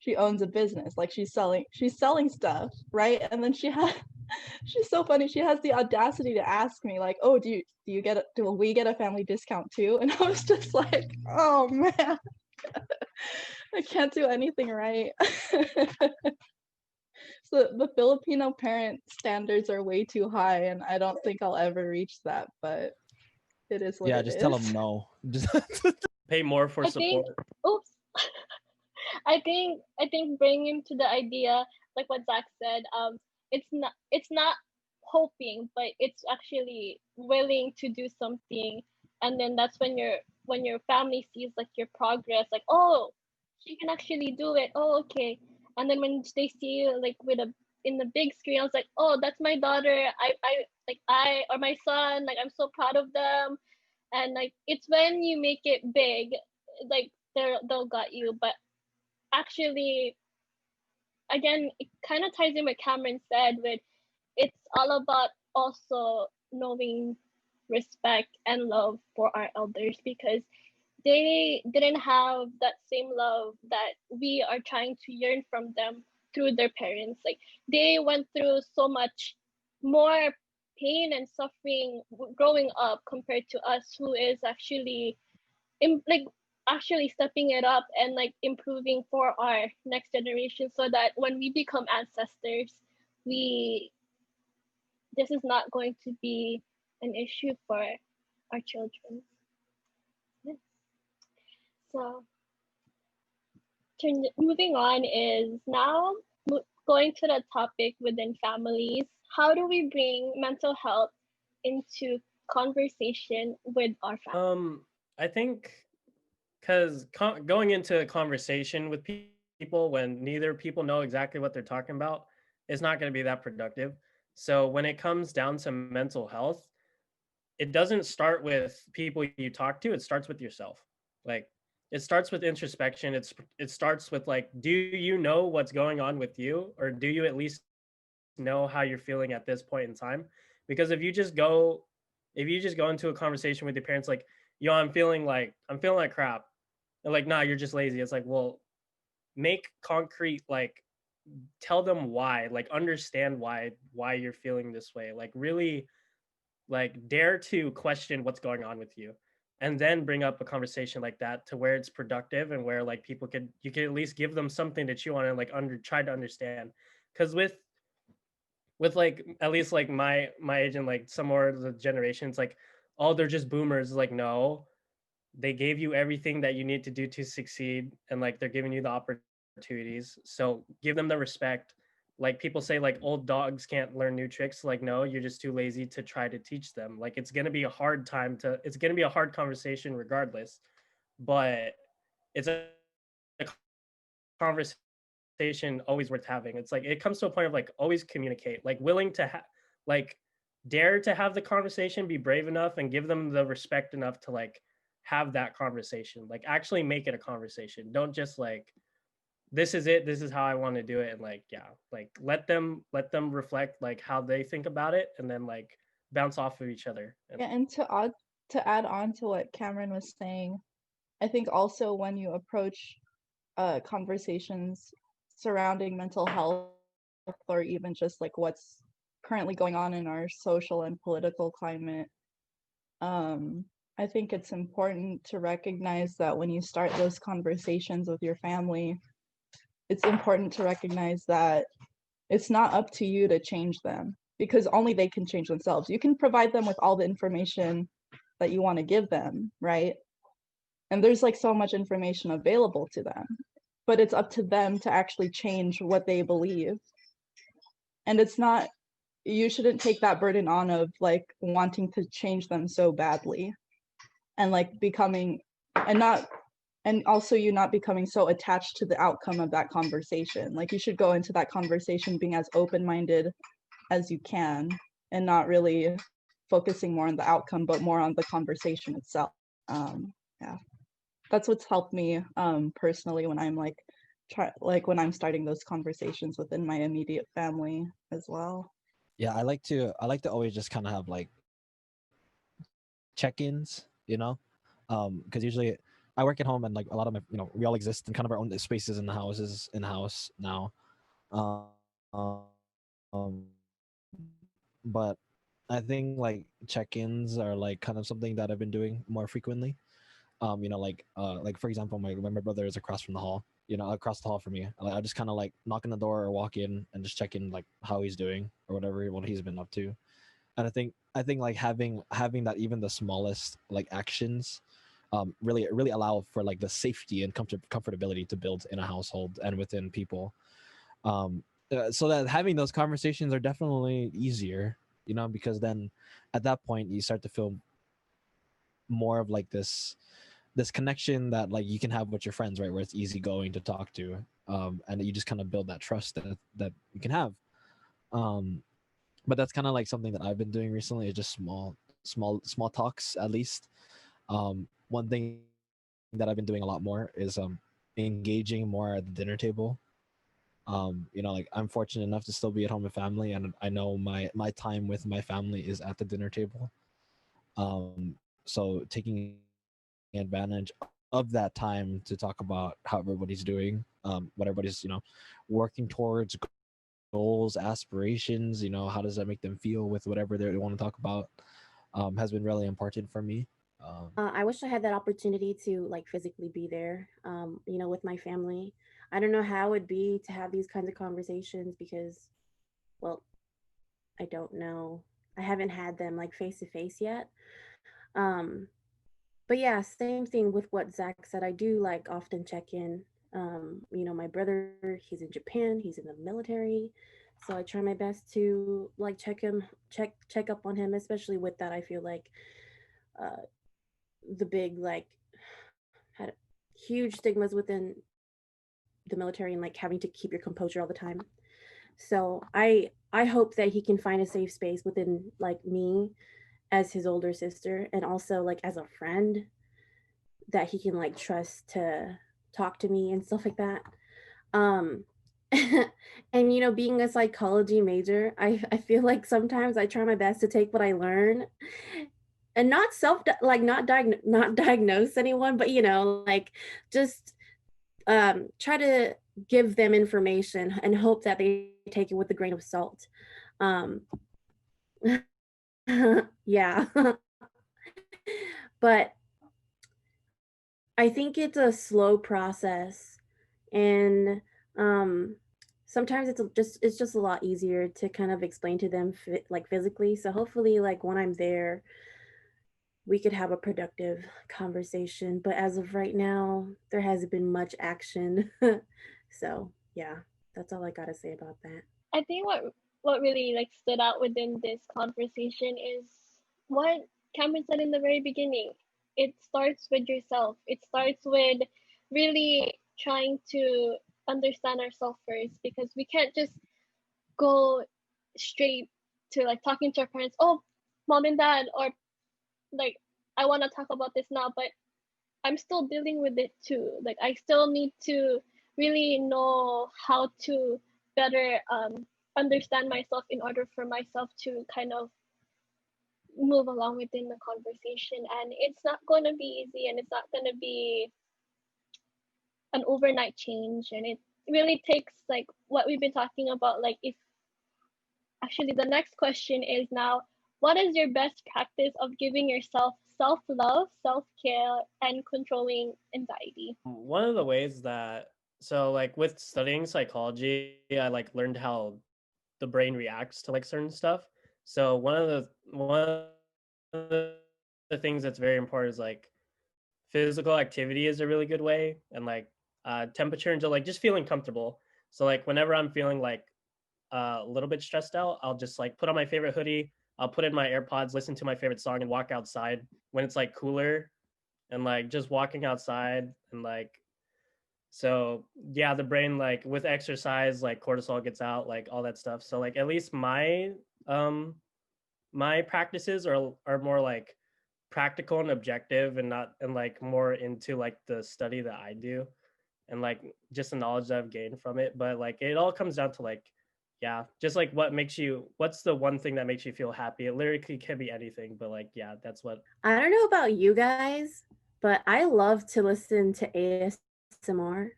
B: She owns a business, like she's selling stuff, right? And then she's so funny, she has the audacity to ask me like, oh, do we get a family discount too? And I was just like, oh man, I can't do anything right. So the Filipino parent standards are way too high, and I don't think I'll ever reach that, but it is what
D: Yeah,
B: it
D: just tell
B: is.
D: them no. Just
A: Pay more for
E: I think,
A: support.
E: oops. I think bringing him to the idea, like what Zach said, it's not hoping, but it's actually willing to do something, and then that's when your family sees like your progress, like, oh, she can actually do it. Oh, okay. And then when they see you like with a in the big screen, I was like, oh, that's my daughter. I or my son, like I'm so proud of them. And like it's when you make it big, like they'll got you. But actually, again, it kind of ties in what Cameron said with it's all about also knowing respect and love for our elders, because they didn't have that same love that we are trying to yearn from them through their parents. Like they went through so much more pain and suffering growing up compared to us, who is actually like actually stepping it up and like improving for our next generation, so that when we become ancestors, we this is not going to be an issue for our children. Yeah. So moving on is now going to the topic within families. How do we bring mental health into conversation with our family?
A: I think because going into a conversation with people when neither people know exactly what they're talking about is not going to be that productive. So when it comes down to mental health, it doesn't start with people you talk to, it starts with yourself. Like it starts with introspection. It starts with like, do you know what's going on with you, or do you at least know how you're feeling at this point in time? Because if you just go into a conversation with your parents like, yo, I'm feeling like crap. They're like, nah, you're just lazy. It's like, well, make concrete, like tell them why, like understand why you're feeling this way. Like really like dare to question what's going on with you, and then bring up a conversation like that to where it's productive and where like you could at least give them something to chew on and like try to understand. Because with like at least like my age and like some more of the generations, like, oh, they're just boomers. Like, no, they gave you everything that you need to do to succeed, and like they're giving you the opportunities, so give them the respect. Like people say like old dogs can't learn new tricks, like no, you're just too lazy to try to teach them. Like it's going to be a hard conversation regardless, but it's a conversation always worth having. It's like it comes to a point of like always communicate, like willing to like dare to have the conversation, be brave enough and give them the respect enough to like have that conversation, like actually make it a conversation. Don't just like, this is it, this is how I want to do it, and like, yeah, like let them reflect like how they think about it, and then like bounce off of each other. And
B: Yeah, and to add on to what Cameron was saying, I think also when you approach conversations surrounding mental health, or even just like what's currently going on in our social and political climate, I think it's important to recognize that when you start those conversations with your family, it's important to recognize that it's not up to you to change them, because only they can change themselves. You can provide them with all the information that you want to give them, right? And there's like so much information available to them, but it's up to them to actually change what they believe. And it's not, you shouldn't take that burden on of like wanting to change them so badly, and like becoming, and not, and also you not becoming so attached to the outcome of that conversation. Like you should go into that conversation being as open-minded as you can, and not really focusing more on the outcome but more on the conversation itself. Yeah, that's what's helped me personally when I'm like when I'm starting those conversations within my immediate family as well.
D: Yeah, I like to always just kind of have like check-ins, because usually I work at home and like a lot of my, we all exist in kind of our own spaces in the houses in house now. Um, but I think like check-ins are like kind of something that I've been doing more frequently. Like for example, my brother is across from the hall, across the hall from me. Like I just kind of like knock on the door or walk in and just check in like how he's doing or what he's been up to. And I think like having that, even the smallest like actions, really allow for like the safety and comfortability to build in a household and within people. So that having those conversations are definitely easier, because then at that point you start to feel more of like this connection that like you can have with your friends, right, where it's easygoing to talk to, and you just kind of build that trust that you can have. But that's kind of like something that I've been doing recently, is just small talks at least. One thing that I've been doing a lot more is engaging more at the dinner table. Like I'm fortunate enough to still be at home with family, and I know my time with my family is at the dinner table. So taking advantage of that time to talk about how everybody's doing, what everybody's working towards, goals, aspirations, how does that make them feel with whatever they want to talk about, has been really important for me.
C: I wish I had that opportunity to like physically be there, with my family. I don't know how it would be to have these kinds of conversations because, well, I don't know. I haven't had them like face to face yet. Um, but yeah, same thing with what Zach said. I do like often check in. My brother, he's in Japan, he's in the military. So I try my best to like check up on him, especially with that. I feel like uh, the big like had huge stigmas within the military and like having to keep your composure all the time. So I hope that he can find a safe space within like me as his older sister, and also like as a friend that he can like trust to talk to me and stuff like that. Um and you know, being a psychology major, I feel like sometimes I try my best to take what I learn and not not diagnose anyone, but you know, like just try to give them information and hope that they take it with a grain of salt. Um yeah. But I think it's a slow process, and um sometimes it's just a lot easier to kind of explain to them like physically. So hopefully like when I'm there we could have a productive conversation, but as of right now there hasn't been much action. So yeah, that's all I got to say about that.
E: I think what really like stood out within this conversation is what Cameron said in the very beginning. It starts with yourself. It starts with really trying to understand ourselves first, because we can't just go straight to like talking to our parents. Oh, mom and dad, or like I want to talk about this now, but I'm still dealing with it too. Like I still need to really know how to better understand myself in order for myself to kind of move along within the conversation. And it's not going to be easy, and it's not going to be an overnight change. And it really takes like what we've been talking about. Like, if actually the next question is now, what is your best practice of giving yourself self-love, self-care, and controlling anxiety?
A: One of the ways that, so like with studying psychology, I like learned how the brain reacts to like certain stuff. So one of the things that's very important is like physical activity is a really good way, and like temperature and just like just feeling comfortable. So like whenever I'm feeling like a little bit stressed out, I'll just like put on my favorite hoodie, I'll put in my AirPods, listen to my favorite song, and walk outside when it's like cooler, and like just walking outside. And like, so yeah, the brain, like with exercise, like cortisol gets out, like all that stuff. So like at least um my practices are more like practical and objective, and not, and like more into like the study that I do, and like just the knowledge that I've gained from it. But like it all comes down to like, yeah, just like what's the one thing that makes you feel happy. It literally can be anything, but like, yeah, that's what.
C: I don't know about you guys, but I love to listen to ASMR.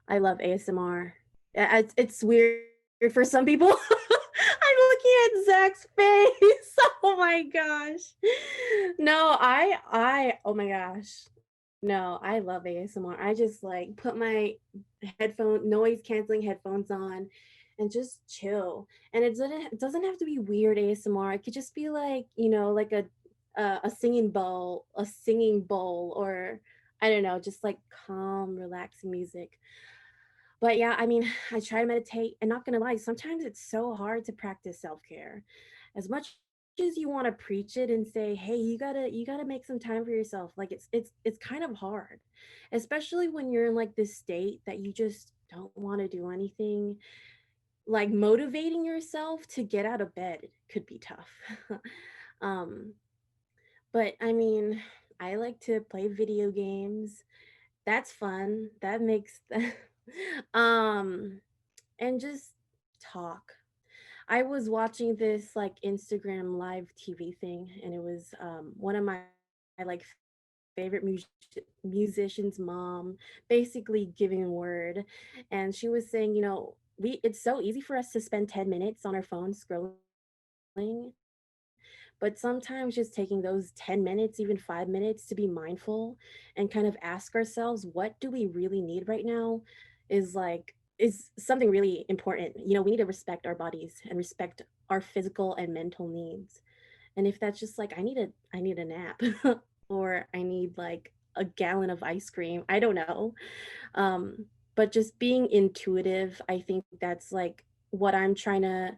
C: I love ASMR. It's weird for some people. I'm looking at Zach's face. Oh my gosh. No, oh my gosh. No, I love ASMR. I just like put my noise canceling headphones on and just chill. And it doesn't have to be weird ASMR. It could just be like, you know, like a singing bowl, or I don't know, just like calm, relaxing music. But yeah, I mean, I try to meditate, and not gonna lie, sometimes it's so hard to practice self-care. As much as you want to preach it and say, hey, you gotta make some time for yourself, like it's kind of hard, especially when you're in like this state that you just don't want to do anything. Like motivating yourself to get out of bed could be tough. um, but I mean, I like to play video games. That's fun. That makes um and just talk. I was watching this like Instagram live TV thing, and it was one of my like favorite musician's mom basically giving word, and she was saying, you know, we it's so easy for us to spend 10 minutes on our phone scrolling, but sometimes just taking those 10 minutes, even 5 minutes, to be mindful and kind of ask ourselves, what do we really need right now, is something really important. You know, we need to respect our bodies and respect our physical and mental needs. And if that's just like, I need a nap, or I need like a gallon of ice cream, I don't know. But just being intuitive, I think that's like what I'm trying to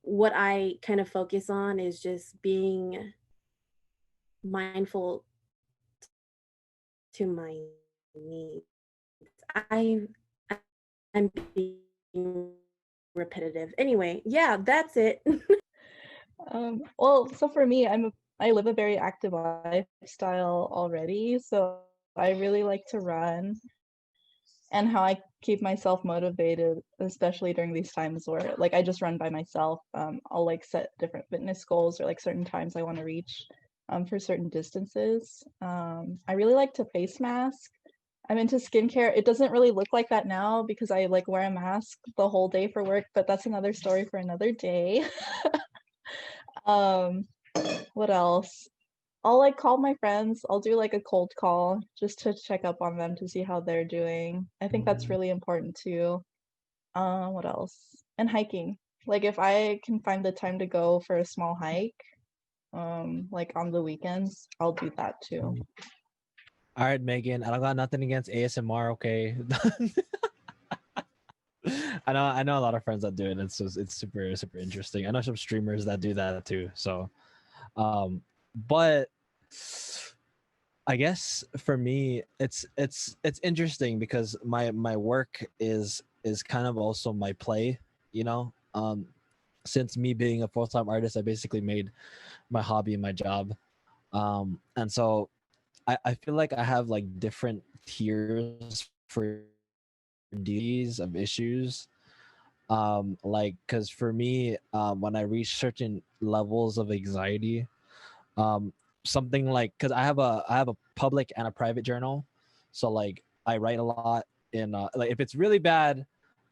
C: what I kind of focus on, is just being mindful to my needs. I I'm being repetitive. Anyway, yeah, that's it.
B: Well, so for me, I live a very active lifestyle already, so I really like to run. And how I keep myself motivated, especially during these times where like I just run by myself. I'll like set different fitness goals or like certain times I want to reach for certain distances. I really like to face mask. I'm into skincare. It doesn't really look like that now because I like wear a mask the whole day for work, but that's another story for another day. um, what else? I'll like call my friends. I'll do like a cold call just to check up on them to see how they're doing. I think that's really important too. What else? And hiking. Like if I can find the time to go for a small hike, like on the weekends, I'll do that too.
D: All right, Megan. I don't got nothing against ASMR. Okay. I know a lot of friends that do it. It's super super interesting. I know some streamers that do that too. So, but I guess for me, it's interesting because my work is kind of also my play. You know, since me being a full-time artist, I basically made my hobby my job. And so I feel like I have like different tiers for duties of issues. Like because for me, when I reach certain levels of anxiety, um something like because I have a public and a private journal, so like I write a lot in like if it's really bad,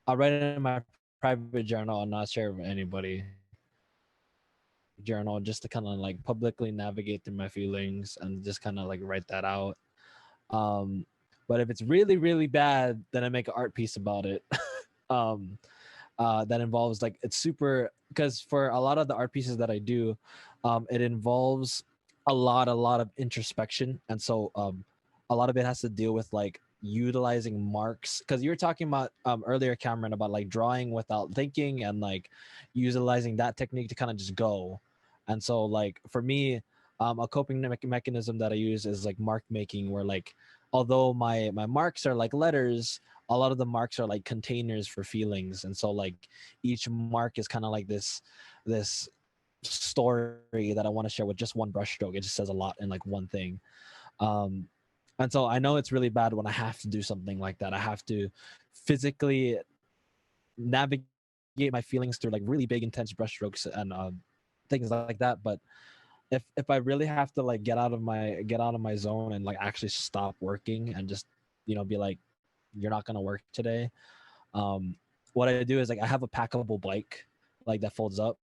D: I'll write it in my private journal and not share it with anybody journal, just to kind of like publicly navigate through my feelings and just kind of like write that out. um but if it's really really bad, then I make an art piece about it. um that involves like it's super because for a lot of the art pieces that I do, it involves a lot of introspection, and so a lot of it has to deal with like utilizing marks because you were talking about earlier, Cameron, about like drawing without thinking and like utilizing that technique to kind of just go. And so like for me, a coping mechanism that I use is like mark making, where like although my marks are like letters, a lot of the marks are like containers for feelings, and so like each mark is kind of like this story that I want to share with just one brushstroke. It just says a lot in like one thing. um and so I know it's really bad when I have to do something like that. I have to physically navigate my feelings through like really big intense brushstrokes and things like that. But if I really have to like get out of my zone and like actually stop working and just be like, you're not gonna work today. What I do is like I have a packable bike like that folds up.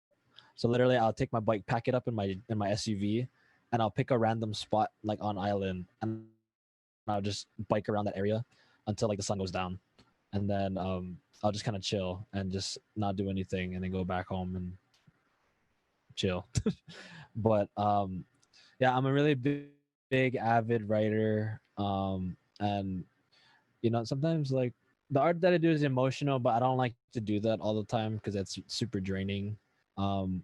D: So literally I'll take my bike, pack it up in my SUV, and I'll pick a random spot like on island, and I'll just bike around that area until like the sun goes down. And then I'll just kind of chill and just not do anything and then go back home and chill. But yeah, I'm a really big avid writer. And sometimes like the art that I do is emotional, but I don't like to do that all the time because it's super draining. Um,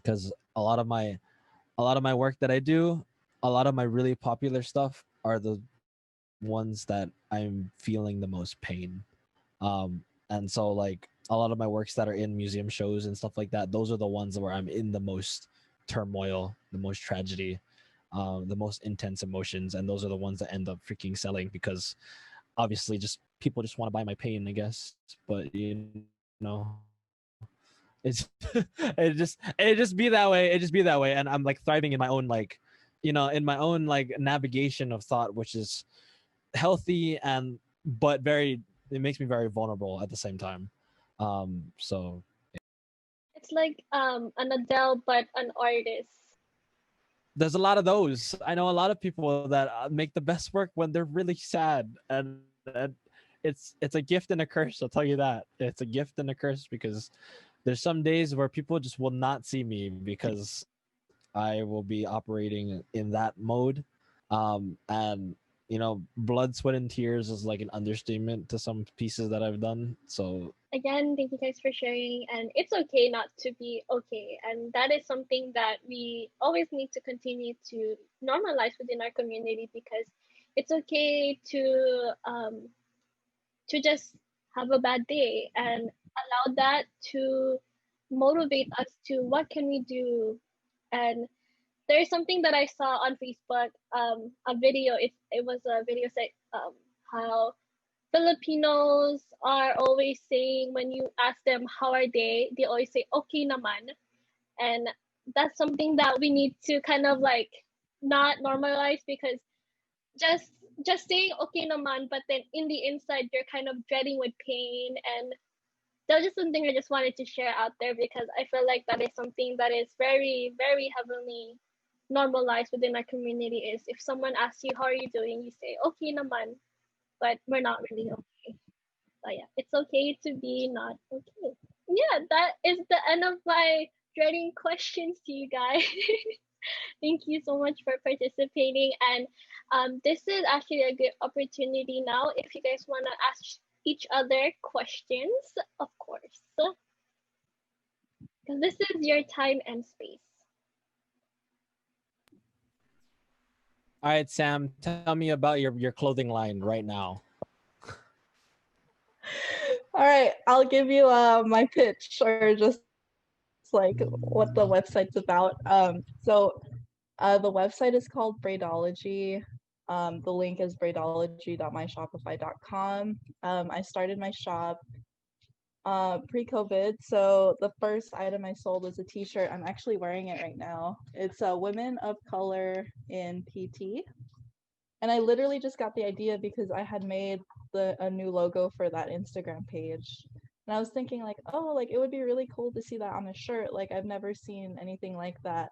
D: because a lot of my work that I do, a lot of my really popular stuff are the ones that I'm feeling the most pain. And so like a lot of my works that are in museum shows and stuff like that, those are the ones where I'm in the most turmoil, the most tragedy, the most intense emotions, and those are the ones that end up freaking selling because obviously just people just want to buy my pain, I guess. But know, it's it just be that way. It just be that way, and I'm like thriving in my own like, in my own like navigation of thought, which is healthy and but very. It makes me very vulnerable at the same time. So
E: It's like an Adele but an artist.
D: there's a lot of those. I know a lot of people that make the best work when they're really sad, and it's a gift and a curse. I'll tell you that. It's a gift and a curse because there's some days where people just will not see me because I will be operating in that mode. And blood, sweat, and tears is like an understatement to some pieces that I've done. So
E: Again, thank you guys for sharing. And it's okay not to be okay. And that is something that we always need to continue to normalize within our community because it's okay to just have a bad day and allow that to motivate us to what can we do. And there's something that I saw on Facebook, a video. It was a video say how Filipinos are always saying, when you ask them how are they always say okay naman, and that's something that we need to kind of like not normalize, because just just saying okay naman, but then in the inside you're kind of dreading with pain. And that was just something I just wanted to share out there, because I feel like that is something that is very, very heavily normalized within our community. Is if someone asks you how are you doing, you say okay naman, but we're not really okay. So yeah, it's okay to be not okay. Yeah, that is the end of my dreading questions to you guys. Thank you so much for participating. And this is actually a good opportunity now if you guys want to ask each other questions, of course, because this is your time and space.
D: All right, Sam, tell me about your clothing line right now.
B: All right, I'll give you my pitch, or just like what the website's about. So the website is called Braidology. The link is braidology.myshopify.com. I started my shop pre-COVID. So the first item I sold was a t-shirt. I'm actually wearing it right now. It's Women of Color in PT. And I literally just got the idea because I had made a new logo for that Instagram page. And I was thinking like, oh, like it would be really cool to see that on a shirt. Like I've never seen anything like that,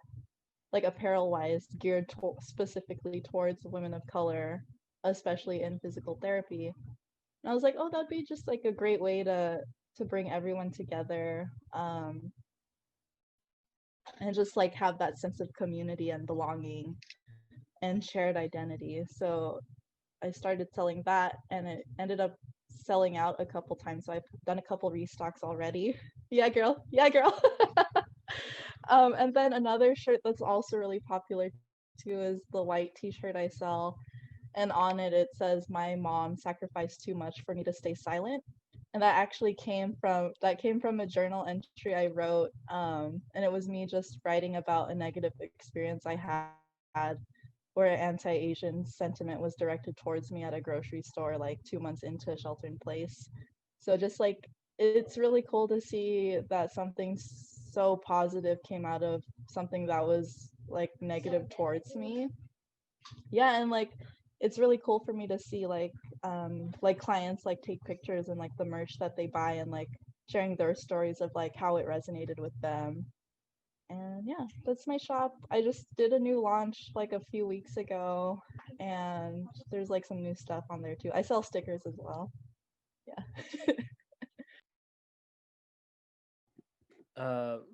B: like apparel wise, geared specifically towards women of color, especially in physical therapy. And I was like, oh, that'd be just like a great way to bring everyone together, and just like have that sense of community and belonging and shared identity. So I started selling that, and it ended up selling out a couple times. So I've done a couple restocks already. Yeah, girl. Yeah, girl. And then another shirt that's also really popular too is the white t-shirt I sell. And on it, it says, "My mom sacrificed too much for me to stay silent." And that actually came from a journal entry I wrote. And it was me just writing about a negative experience I had where anti-Asian sentiment was directed towards me at a grocery store like 2 months into shelter in place. So just like, it's really cool to see that something so positive came out of something that was like negative towards me. Yeah, and like it's really cool for me to see like clients like take pictures and like the merch that they buy, and like sharing their stories of like how it resonated with them. And yeah, that's my shop. I just did a new launch like a few weeks ago, and there's like some new stuff on there too. I sell stickers as well. Yeah.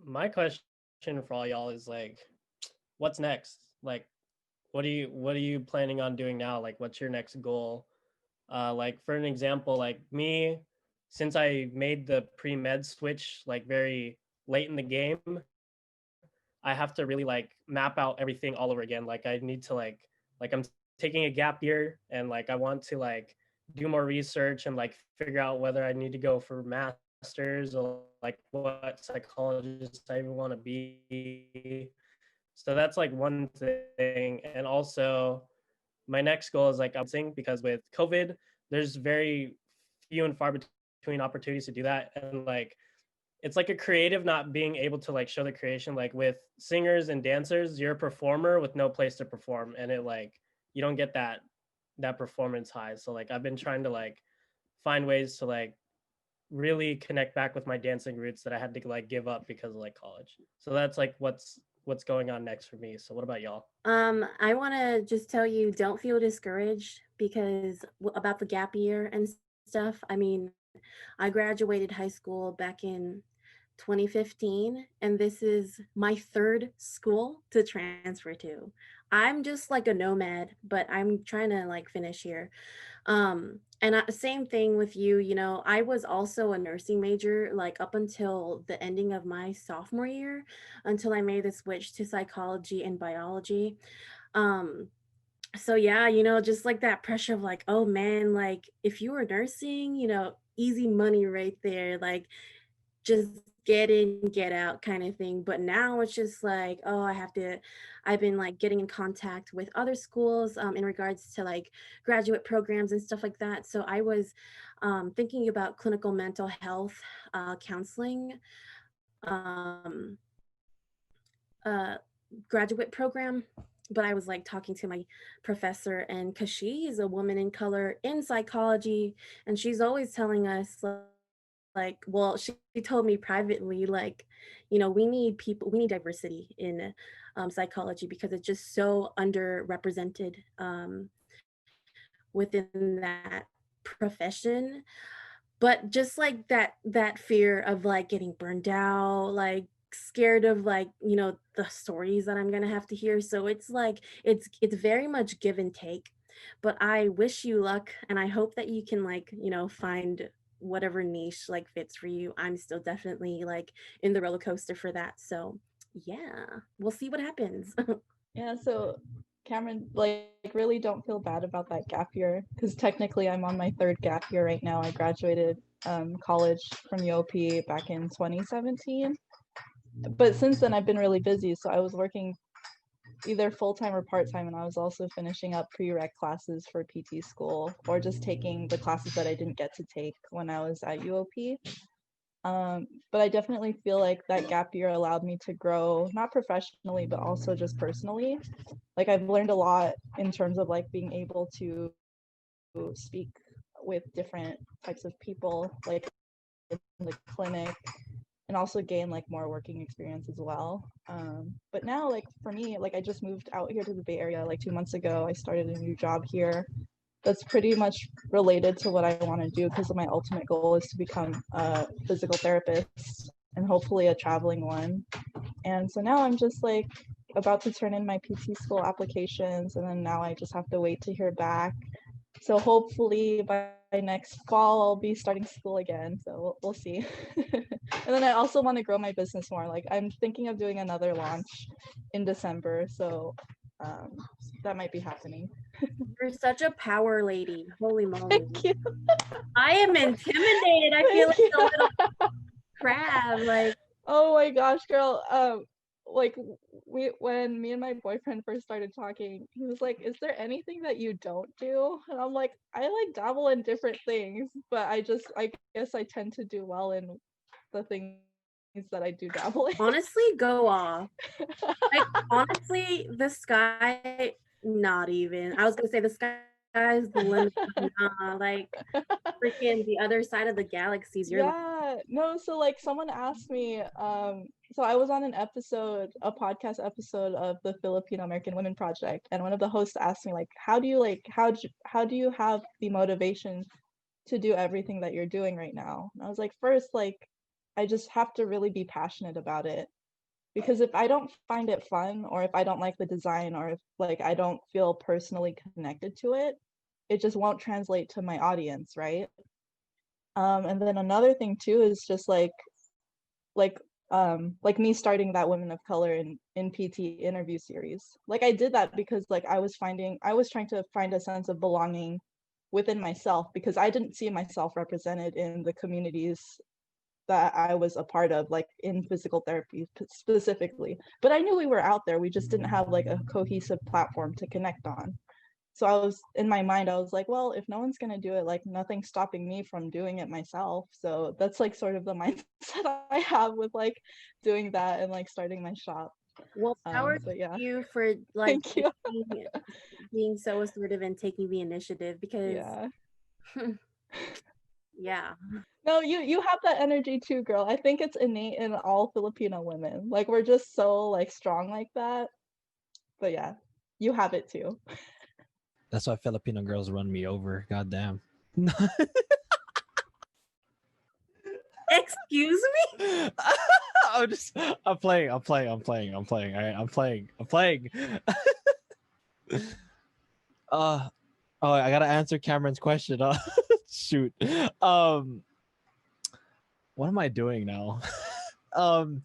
A: My question for all y'all is like, what's next? Like, what are you planning on doing now? Like, what's your next goal? Like for an example, like me, since I made the pre-med switch like very late in the game, I have to really like map out everything all over again. Like I need to like I'm taking a gap year, and like I want to like do more research and like figure out whether I need to go for masters or like what psychologist I even want to be. So that's like one thing. And also my next goal is like I'm because with COVID, there's very few and far between opportunities to do that. And like it's like a creative not being able to like show the creation. Like with singers and dancers, you're a performer with no place to perform, and it like you don't get that performance high. So like I've been trying to like find ways to like really connect back with my dancing roots that I had to like give up because of like college. So that's like what's going on next for me. So what about y'all?
C: I want to just tell you, don't feel discouraged because about the gap year and stuff. I mean, I graduated high school back in 2015, and this is my third school to transfer to. I'm just like a nomad, but I'm trying to like finish here. And same thing with you, you know, I was also a nursing major like up until the ending of my sophomore year, until I made the switch to psychology and biology. Um, so yeah, you know, just like that pressure of like, oh man, like if you were nursing, you know, easy money right there. Like just get in, get out kind of thing. But now it's just like, oh, I've been like getting in contact with other schools in regards to like graduate programs and stuff like that. So I was thinking about clinical mental health counseling um, uh, graduate program. But I was like talking to my professor, and because she's a woman in color in psychology, and she's always telling us like, well, she told me privately, like, we need people, we need diversity in psychology because it's just so underrepresented within that profession. But just like that fear of like getting burned out, like scared of like the stories that I'm gonna have to hear. So it's like it's very much give and take. But I wish you luck, and I hope that you can like find whatever niche like fits for you. I'm still definitely like in the roller coaster for that. So yeah, we'll see what happens.
B: Yeah, so Cameron, like really don't feel bad about that gap year, because technically I'm on my third gap year right now. I graduated college from UOP back in 2017. But since then I've been really busy, so I was working either full-time or part-time, and I was also finishing up prereq classes for PT school, or just taking the classes that I didn't get to take when I was at UOP. But I definitely feel like that gap year allowed me to grow, not professionally, but also just personally. Like I've learned a lot in terms of like being able to speak with different types of people, like in the clinic, and also gain like more working experience as well. But now, like for me, like I just moved out here to the Bay Area like 2 months ago. I started a new job here that's pretty much related to what I want to do, because my ultimate goal is to become a physical therapist, and hopefully a traveling one. And so now I'm just like about to turn in my PT school applications, and then now I just have to wait to hear back. So hopefully by next fall I'll be starting school again. So we'll see. And then I also want to grow my business more. Like I'm thinking of doing another launch in December. So that might be happening.
C: You're such a power lady. Holy moly.
B: Thank you.
C: I am intimidated. I feel like a little crab. Like,
B: oh my gosh, girl. Like when me and my boyfriend first started talking, he was like, "Is there anything that you don't do?" And I'm like, "I like dabble in different things, but I guess I tend to do well in the things that I do dabble in."
C: honestly, go off. Like, honestly, the sky, not even. I was gonna say the sky is the limit. Nah, like freaking the other side of the galaxies. You're like,
B: Yeah, no, so like someone asked me, so I was on a podcast episode of the Filipino American Women Project, and one of the hosts asked me like, how do you have the motivation to do everything that you're doing right now? And I was like, first, like I just have to really be passionate about it, because if I don't find it fun, or if I don't like the design, or if like I don't feel personally connected to it, it just won't translate to my audience, right? And then another thing too is just like me starting that Women of Color in PT interview series. Like I did that because like I was trying to find a sense of belonging within myself, because I didn't see myself represented in the communities that I was a part of, like in physical therapy specifically. But I knew we were out there. We just didn't have like a cohesive platform to connect on. So I was, in my mind, I was like, well, if no one's going to do it, like nothing's stopping me from doing it myself. So that's like sort of the mindset I have with like doing that and like starting my shop.
C: well, power
B: So yeah.
C: to you for like
B: Thank you.
C: being so assertive and taking the initiative, because
B: Yeah.
C: yeah.
B: No, you have that energy too, girl. I think it's innate in all Filipino women. Like we're just so like strong like that. But yeah, you have it too.
D: That's why Filipino girls run me over. Goddamn.
C: Excuse me?
D: I'm playing. All right, I'm playing. Oh, I gotta answer Cameron's question. Shoot. What am I doing now? um.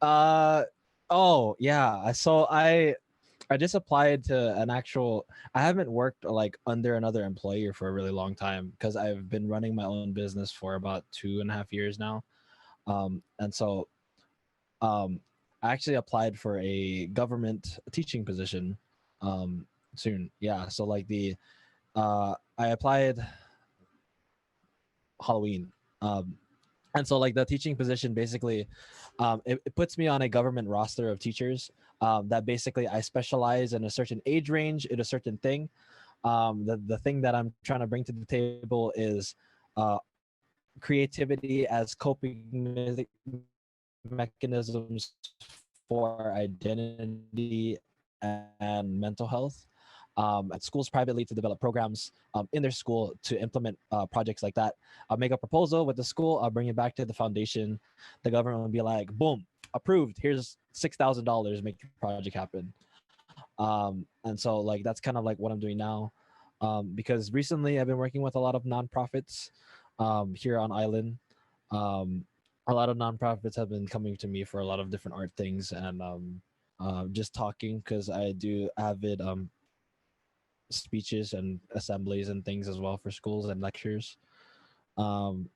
D: Oh yeah. So I I just applied to an actual. I haven't worked like under another employer for a really long time because I've been running my own business for about 2.5 years now. And so I actually applied for a government teaching position soon. Yeah, so like I applied Halloween. And so like the teaching position basically it puts me on a government roster of teachers that basically I specialize in a certain age range in a certain thing. The thing that I'm trying to bring to the table is creativity as coping mechanisms for identity and mental health at schools privately to develop programs in their school to implement projects like that. I'll make a proposal with the school. I'll bring it back to the foundation. The government will be like, boom, approved. Here's $6,000. Make your project happen. And so like that's kind of like what I'm doing now. Because recently I've been working with a lot of nonprofits here on island. A lot of nonprofits have been coming to me for a lot of different art things and just talking because I do avid speeches and assemblies and things as well for schools and lectures. Um,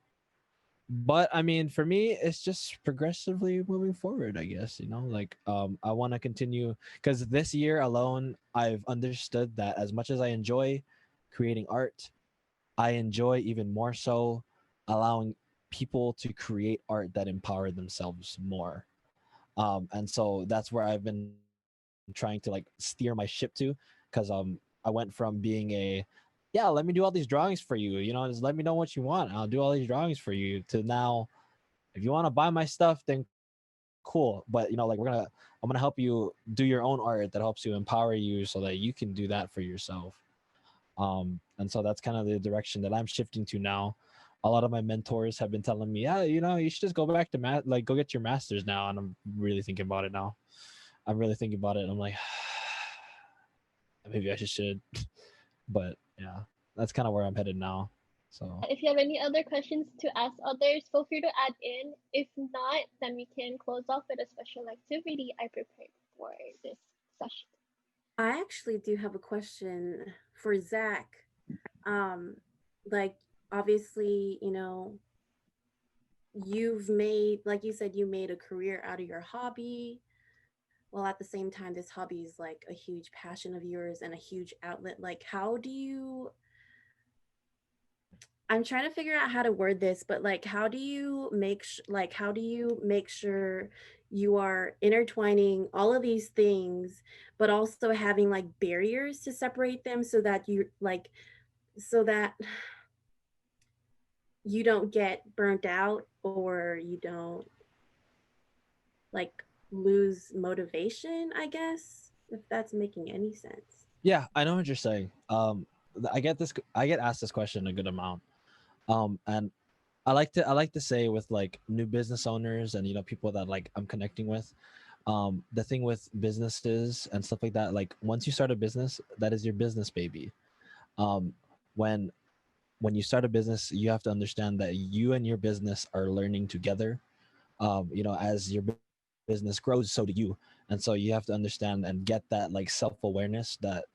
D: but I mean, for me, it's just progressively moving forward. I guess like I want to continue because this year alone, I've understood that as much as I enjoy creating art, I enjoy even more so allowing people to create art that empower themselves more. And so that's where I've been trying to like steer my ship to because I went from being a yeah, let me do all these drawings for you, just let me know what you want, I'll do all these drawings for you, to now if you want to buy my stuff then cool, but like I'm gonna help you do your own art that helps you empower you so that you can do that for yourself. And so that's kind of the direction that I'm shifting to now. A lot of my mentors have been telling me, yeah, you should just go back to like go get your master's now, and I'm really thinking about it now. I'm really thinking about it, and I'm like, maybe I should. But yeah, that's kind of where I'm headed now. So
E: If you have any other questions to ask others, feel free to add in. If not, then we can close off with a special activity I prepared for this session.
C: I actually do have a question for Zach. Like, obviously, you've made, like you said, you made a career out of your hobby. Well, at the same time, this hobby is like a huge passion of yours and a huge outlet. Like, how do you, I'm trying to figure out how to word this, but like, how do you make sure you are intertwining all of these things, but also having like barriers to separate them so that so that you don't get burnt out or you don't like lose motivation, I guess, if that's making any sense.
D: yeah, I know what you're saying. I get asked this question a good amount. And I like to say with like new business owners and people that like I'm connecting with, the thing with businesses and stuff like that, like once you start a business, that is your business baby. um when you start a business, you have to understand that you and your business are learning together. As your business grows, so do you. And so you have to understand and get that like self-awareness that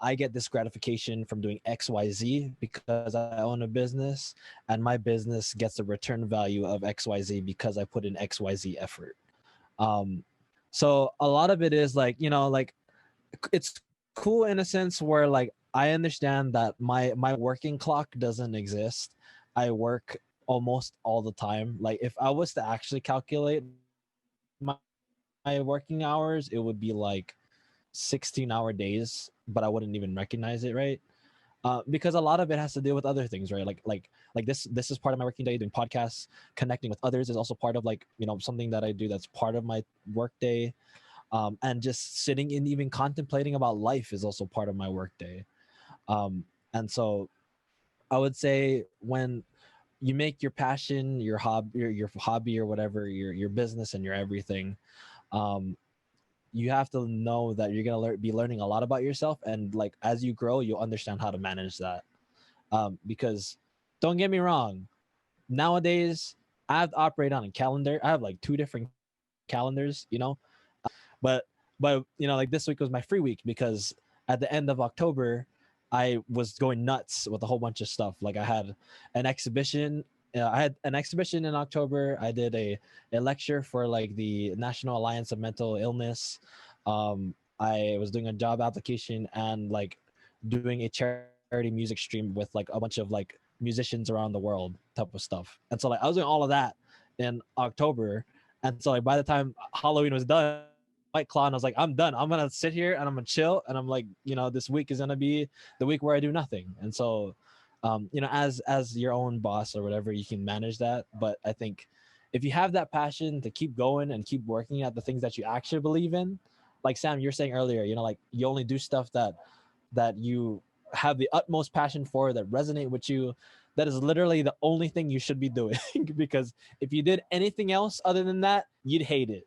D: I get this gratification from doing XYZ because I own a business, and my business gets a return value of XYZ because I put in XYZ effort. um so a lot of it is like like it's cool in a sense where like I understand that my working clock doesn't exist. I work almost all the time. Like if I was to actually calculate my, my working hours, it would be like 16-hour days, but I wouldn't even recognize it, right? Because a lot of it has to do with other things, right? Like this is part of my working day. Doing podcasts, connecting with others is also part of like something that I do that's part of my work day. And just sitting and even contemplating about life is also part of my work day. And so I would say when you make your passion your hobby or whatever your business and your everything, um, you have to know that you're gonna be learning a lot about yourself, and like as you grow, you'll understand how to manage that. Because don't get me wrong, nowadays I have to operate on a calendar. I have like two different calendars, but But like this week was my free week because at the end of October, I was going nuts with a whole bunch of stuff. Like I had an exhibition. I had an exhibition in October. I did a lecture for like the National Alliance of Mental Illness. I was doing a job application and like doing a charity music stream with like a bunch of like musicians around the world type of stuff. And so like I was doing all of that in October. And so like by the time Halloween was done, White Claw, and I was like, I'm done. I'm gonna sit here and I'm gonna chill. And I'm like, this week is gonna be the week where I do nothing. And so, as your own boss or whatever, you can manage that. But I think if you have that passion to keep going and keep working at the things that you actually believe in, like Sam, you're saying earlier, like you only do stuff that you have the utmost passion for, that resonate with you. That is literally the only thing you should be doing. Because if you did anything else other than that, you'd hate it.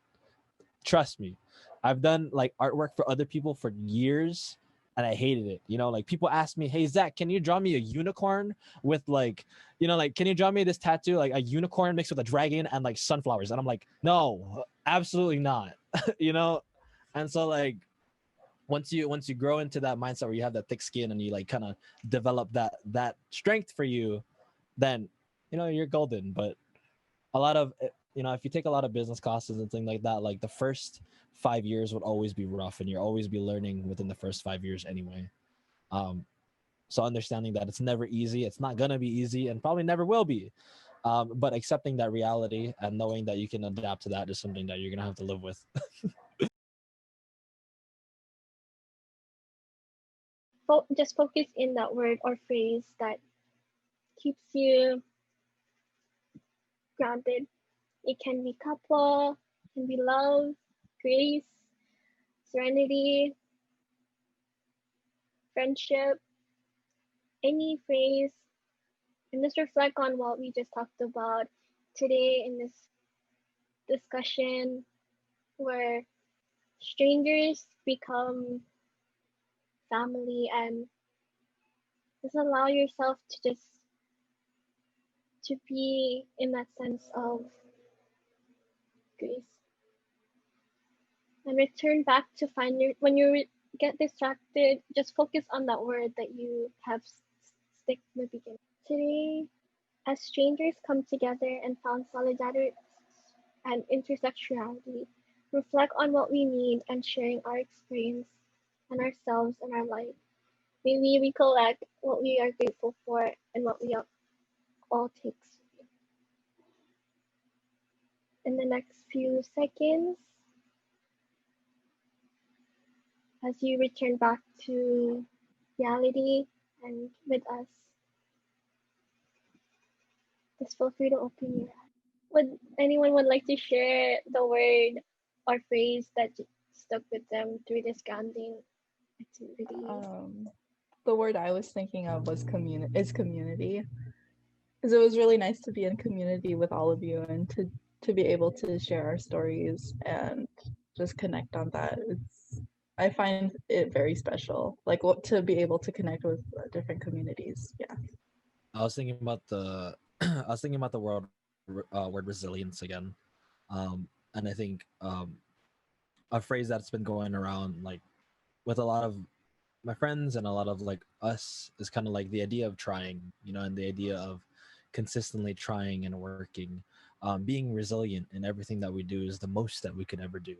D: Trust me. I've done like artwork for other people for years and I hated it. Like people ask me, hey Zach, can you draw me a unicorn with like, like can you draw me this tattoo, like a unicorn mixed with a dragon and like sunflowers? And I'm like, no, absolutely not. And so like once you grow into that mindset where you have that thick skin and you like kind of develop that strength for you, then you're golden. But a lot of if you take a lot of business classes and things like that, like the first 5 years would always be rough and you'll always be learning within the first 5 years anyway. So understanding that it's never easy, it's not gonna be easy and probably never will be, but accepting that reality and knowing that you can adapt to that is something that you're gonna have to live with.
E: Just focus in that word or phrase that keeps you grounded. It can be kapwa, it can be love, grace, serenity, friendship, any phrase. And just reflect on what we just talked about today in this discussion, where strangers become family, and just allow yourself to be in that sense of grace, and return back to find when you get distracted, just focus on that word that you have stick in the beginning. Today, as strangers come together and found solidarity and intersectionality, reflect on what we need and sharing our experience and ourselves and our life. May we recollect what we are grateful for and what we all take. In the next few seconds, as you return back to reality and with us, just feel free to open your eyes. Would anyone would like to share the word or phrase that stuck with them through this grounding activity?
B: The word I was thinking of was community, because it was really nice to be in community with all of you and to be able to share our stories and just connect on that. I find it very special, like to be able to connect with different communities. Yeah.
D: I was thinking about the word resilience again, and I think a phrase that's been going around like with a lot of my friends and a lot of like us is kind of like the idea of trying, and the idea of consistently trying and working. Being resilient in everything that we do is the most that we could ever do.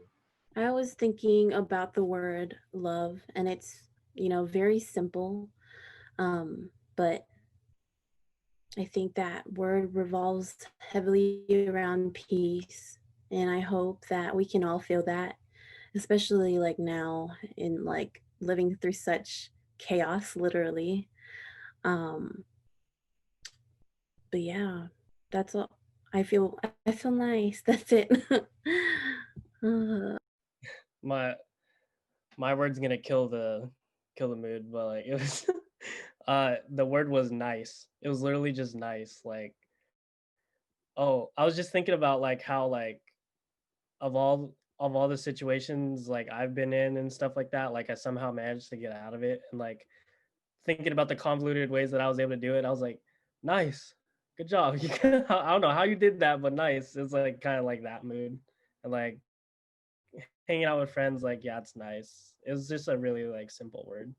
C: I was thinking about the word love, and it's, very simple. But I think that word revolves heavily around peace. And I hope that we can all feel that, especially like now in like living through such chaos, literally. Um, but yeah, that's all. I feel nice. That's it.
A: My word's gonna kill the mood, but like it was the word was nice. It was literally just nice. Like, oh, I was just thinking about like how like of all the situations like I've been in and stuff like that, like I somehow managed to get out of it, and like thinking about the convoluted ways that I was able to do it, I was like, nice, good job. I don't know how you did that, but nice. It's like kind of like that mood, and like hanging out with friends, like, yeah, it's nice. It was just a really like simple word.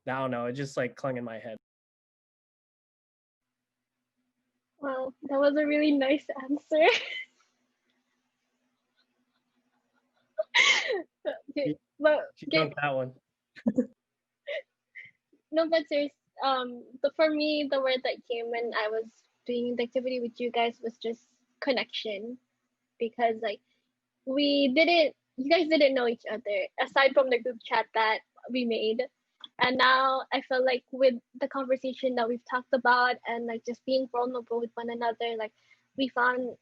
A: I don't know, it just like clung in my head.
E: Well, that was a really nice answer. Okay,
A: She,
E: but
A: she
E: get,
A: dunked that one.
E: no, but serious. For me, the word that came when I was doing the activity with you guys was just connection, because like you guys didn't know each other aside from the group chat that we made. And now I feel like with the conversation that we've talked about and like just being vulnerable with one another, like we found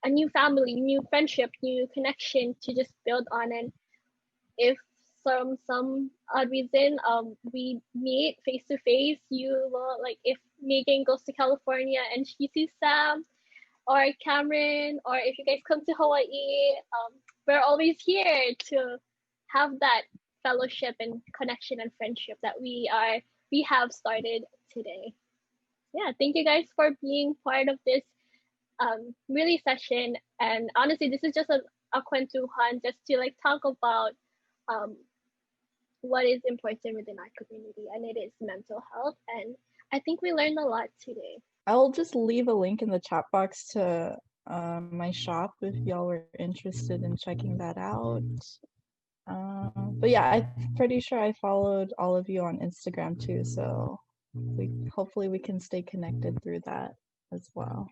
E: a new family, new friendship, new connection to just build on. And if some odd reason we meet face to face, you will, like, if Maygan goes to California and she sees Sam or Cameron, or if you guys come to Hawaii, we're always here to have that fellowship and connection and friendship that we have started today. Yeah, thank you guys for being part of this really session. And honestly, this is just a Kwentuhan, just to like talk about um, what is important within our community, and it is mental health. And I think we learned a lot today.
B: I'll just leave a link in the chat box to my shop if y'all were interested in checking that out. But yeah, I'm pretty sure I followed all of you on Instagram too, so hopefully we can stay connected through that as well.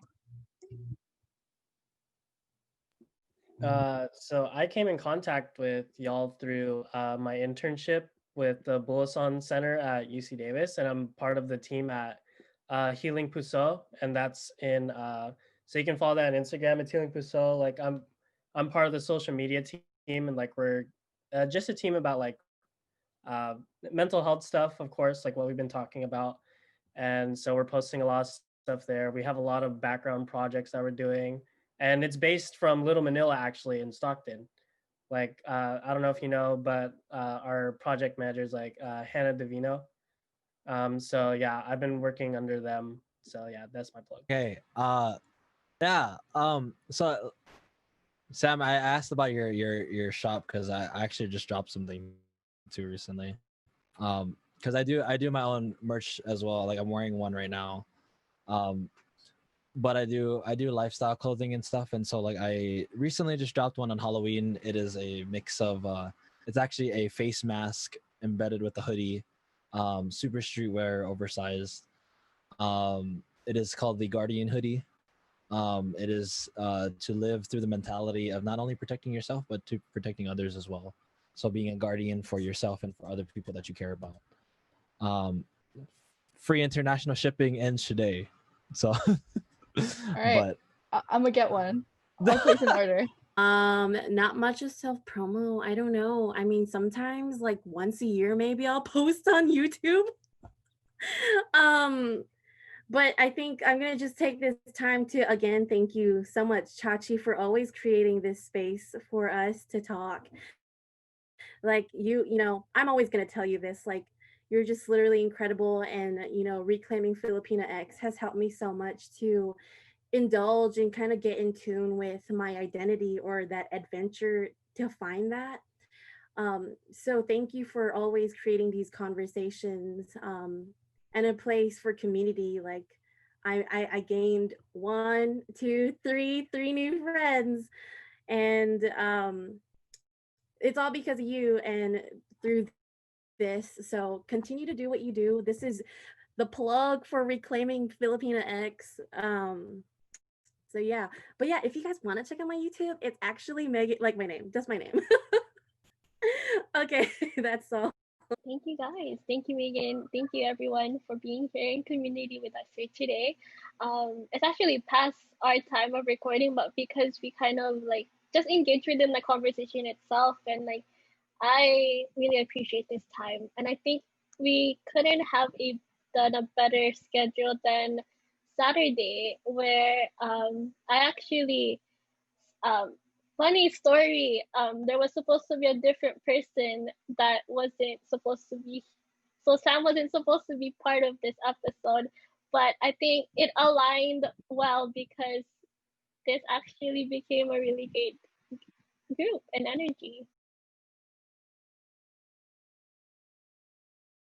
A: So I came in contact with y'all through my internship with the Bulasan Center at UC Davis, and I'm part of the team at Healing Puso, and that's in so you can follow that on Instagram. It's Healing Puso. Like I'm part of the social media team, and like we're just a team about like uh, mental health stuff, of course, like what we've been talking about, and so we're posting a lot of stuff there. We have a lot of background projects that we're doing, and it's based from Little Manila, actually, in Stockton. Like I don't know if you know, but our project manager is like Hannah Davino. So yeah, I've been working under them. So yeah, that's my plug.
D: Okay. Yeah. So Sam, I asked about your shop because I actually just dropped something too recently. Because I do my own merch as well. Like I'm wearing one right now. Um, but I do lifestyle clothing and stuff, and so like I recently just dropped one on Halloween. It is a mix of it's actually a face mask embedded with a hoodie, super streetwear, oversized. It is called the Guardian hoodie. It is to live through the mentality of not only protecting yourself but to protecting others as well. So being a guardian for yourself and for other people that you care about. Um, Free international shipping ends today. So,
B: All right,
D: but
B: I'm gonna get one. I'll place an order.
C: Not much of self promo. I don't know. I mean, sometimes like once a year, maybe I'll post on YouTube. um, but I think I'm gonna just take this time to again thank you so much, Chachie, for always creating this space for us to talk. Like I'm always gonna tell you this. Like you're just literally incredible, and reclaiming Filipina X has helped me so much to indulge and kind of get in tune with my identity or that adventure to find that. So thank you for always creating these conversations and a place for community. Like I gained three new friends, and it's all because of you and through this. So continue to do what you do. This is the plug for reclaiming Filipina X. So yeah, but yeah, if you guys want to check out my YouTube, it's actually Maygan, like my name, just my name. Okay, that's all.
E: Thank you guys. Thank you, Maygan. Thank you, everyone, for being here in community with us here today. It's actually past our time of recording, but because we kind of like just engaged within the conversation itself, and like I really appreciate this time, and I think we couldn't have done a better schedule than Saturday, where I actually um funny story, there was supposed to be a different person that wasn't supposed to be, so Sam wasn't supposed to be part of this episode, but I think it aligned well because this actually became a really great group and energy.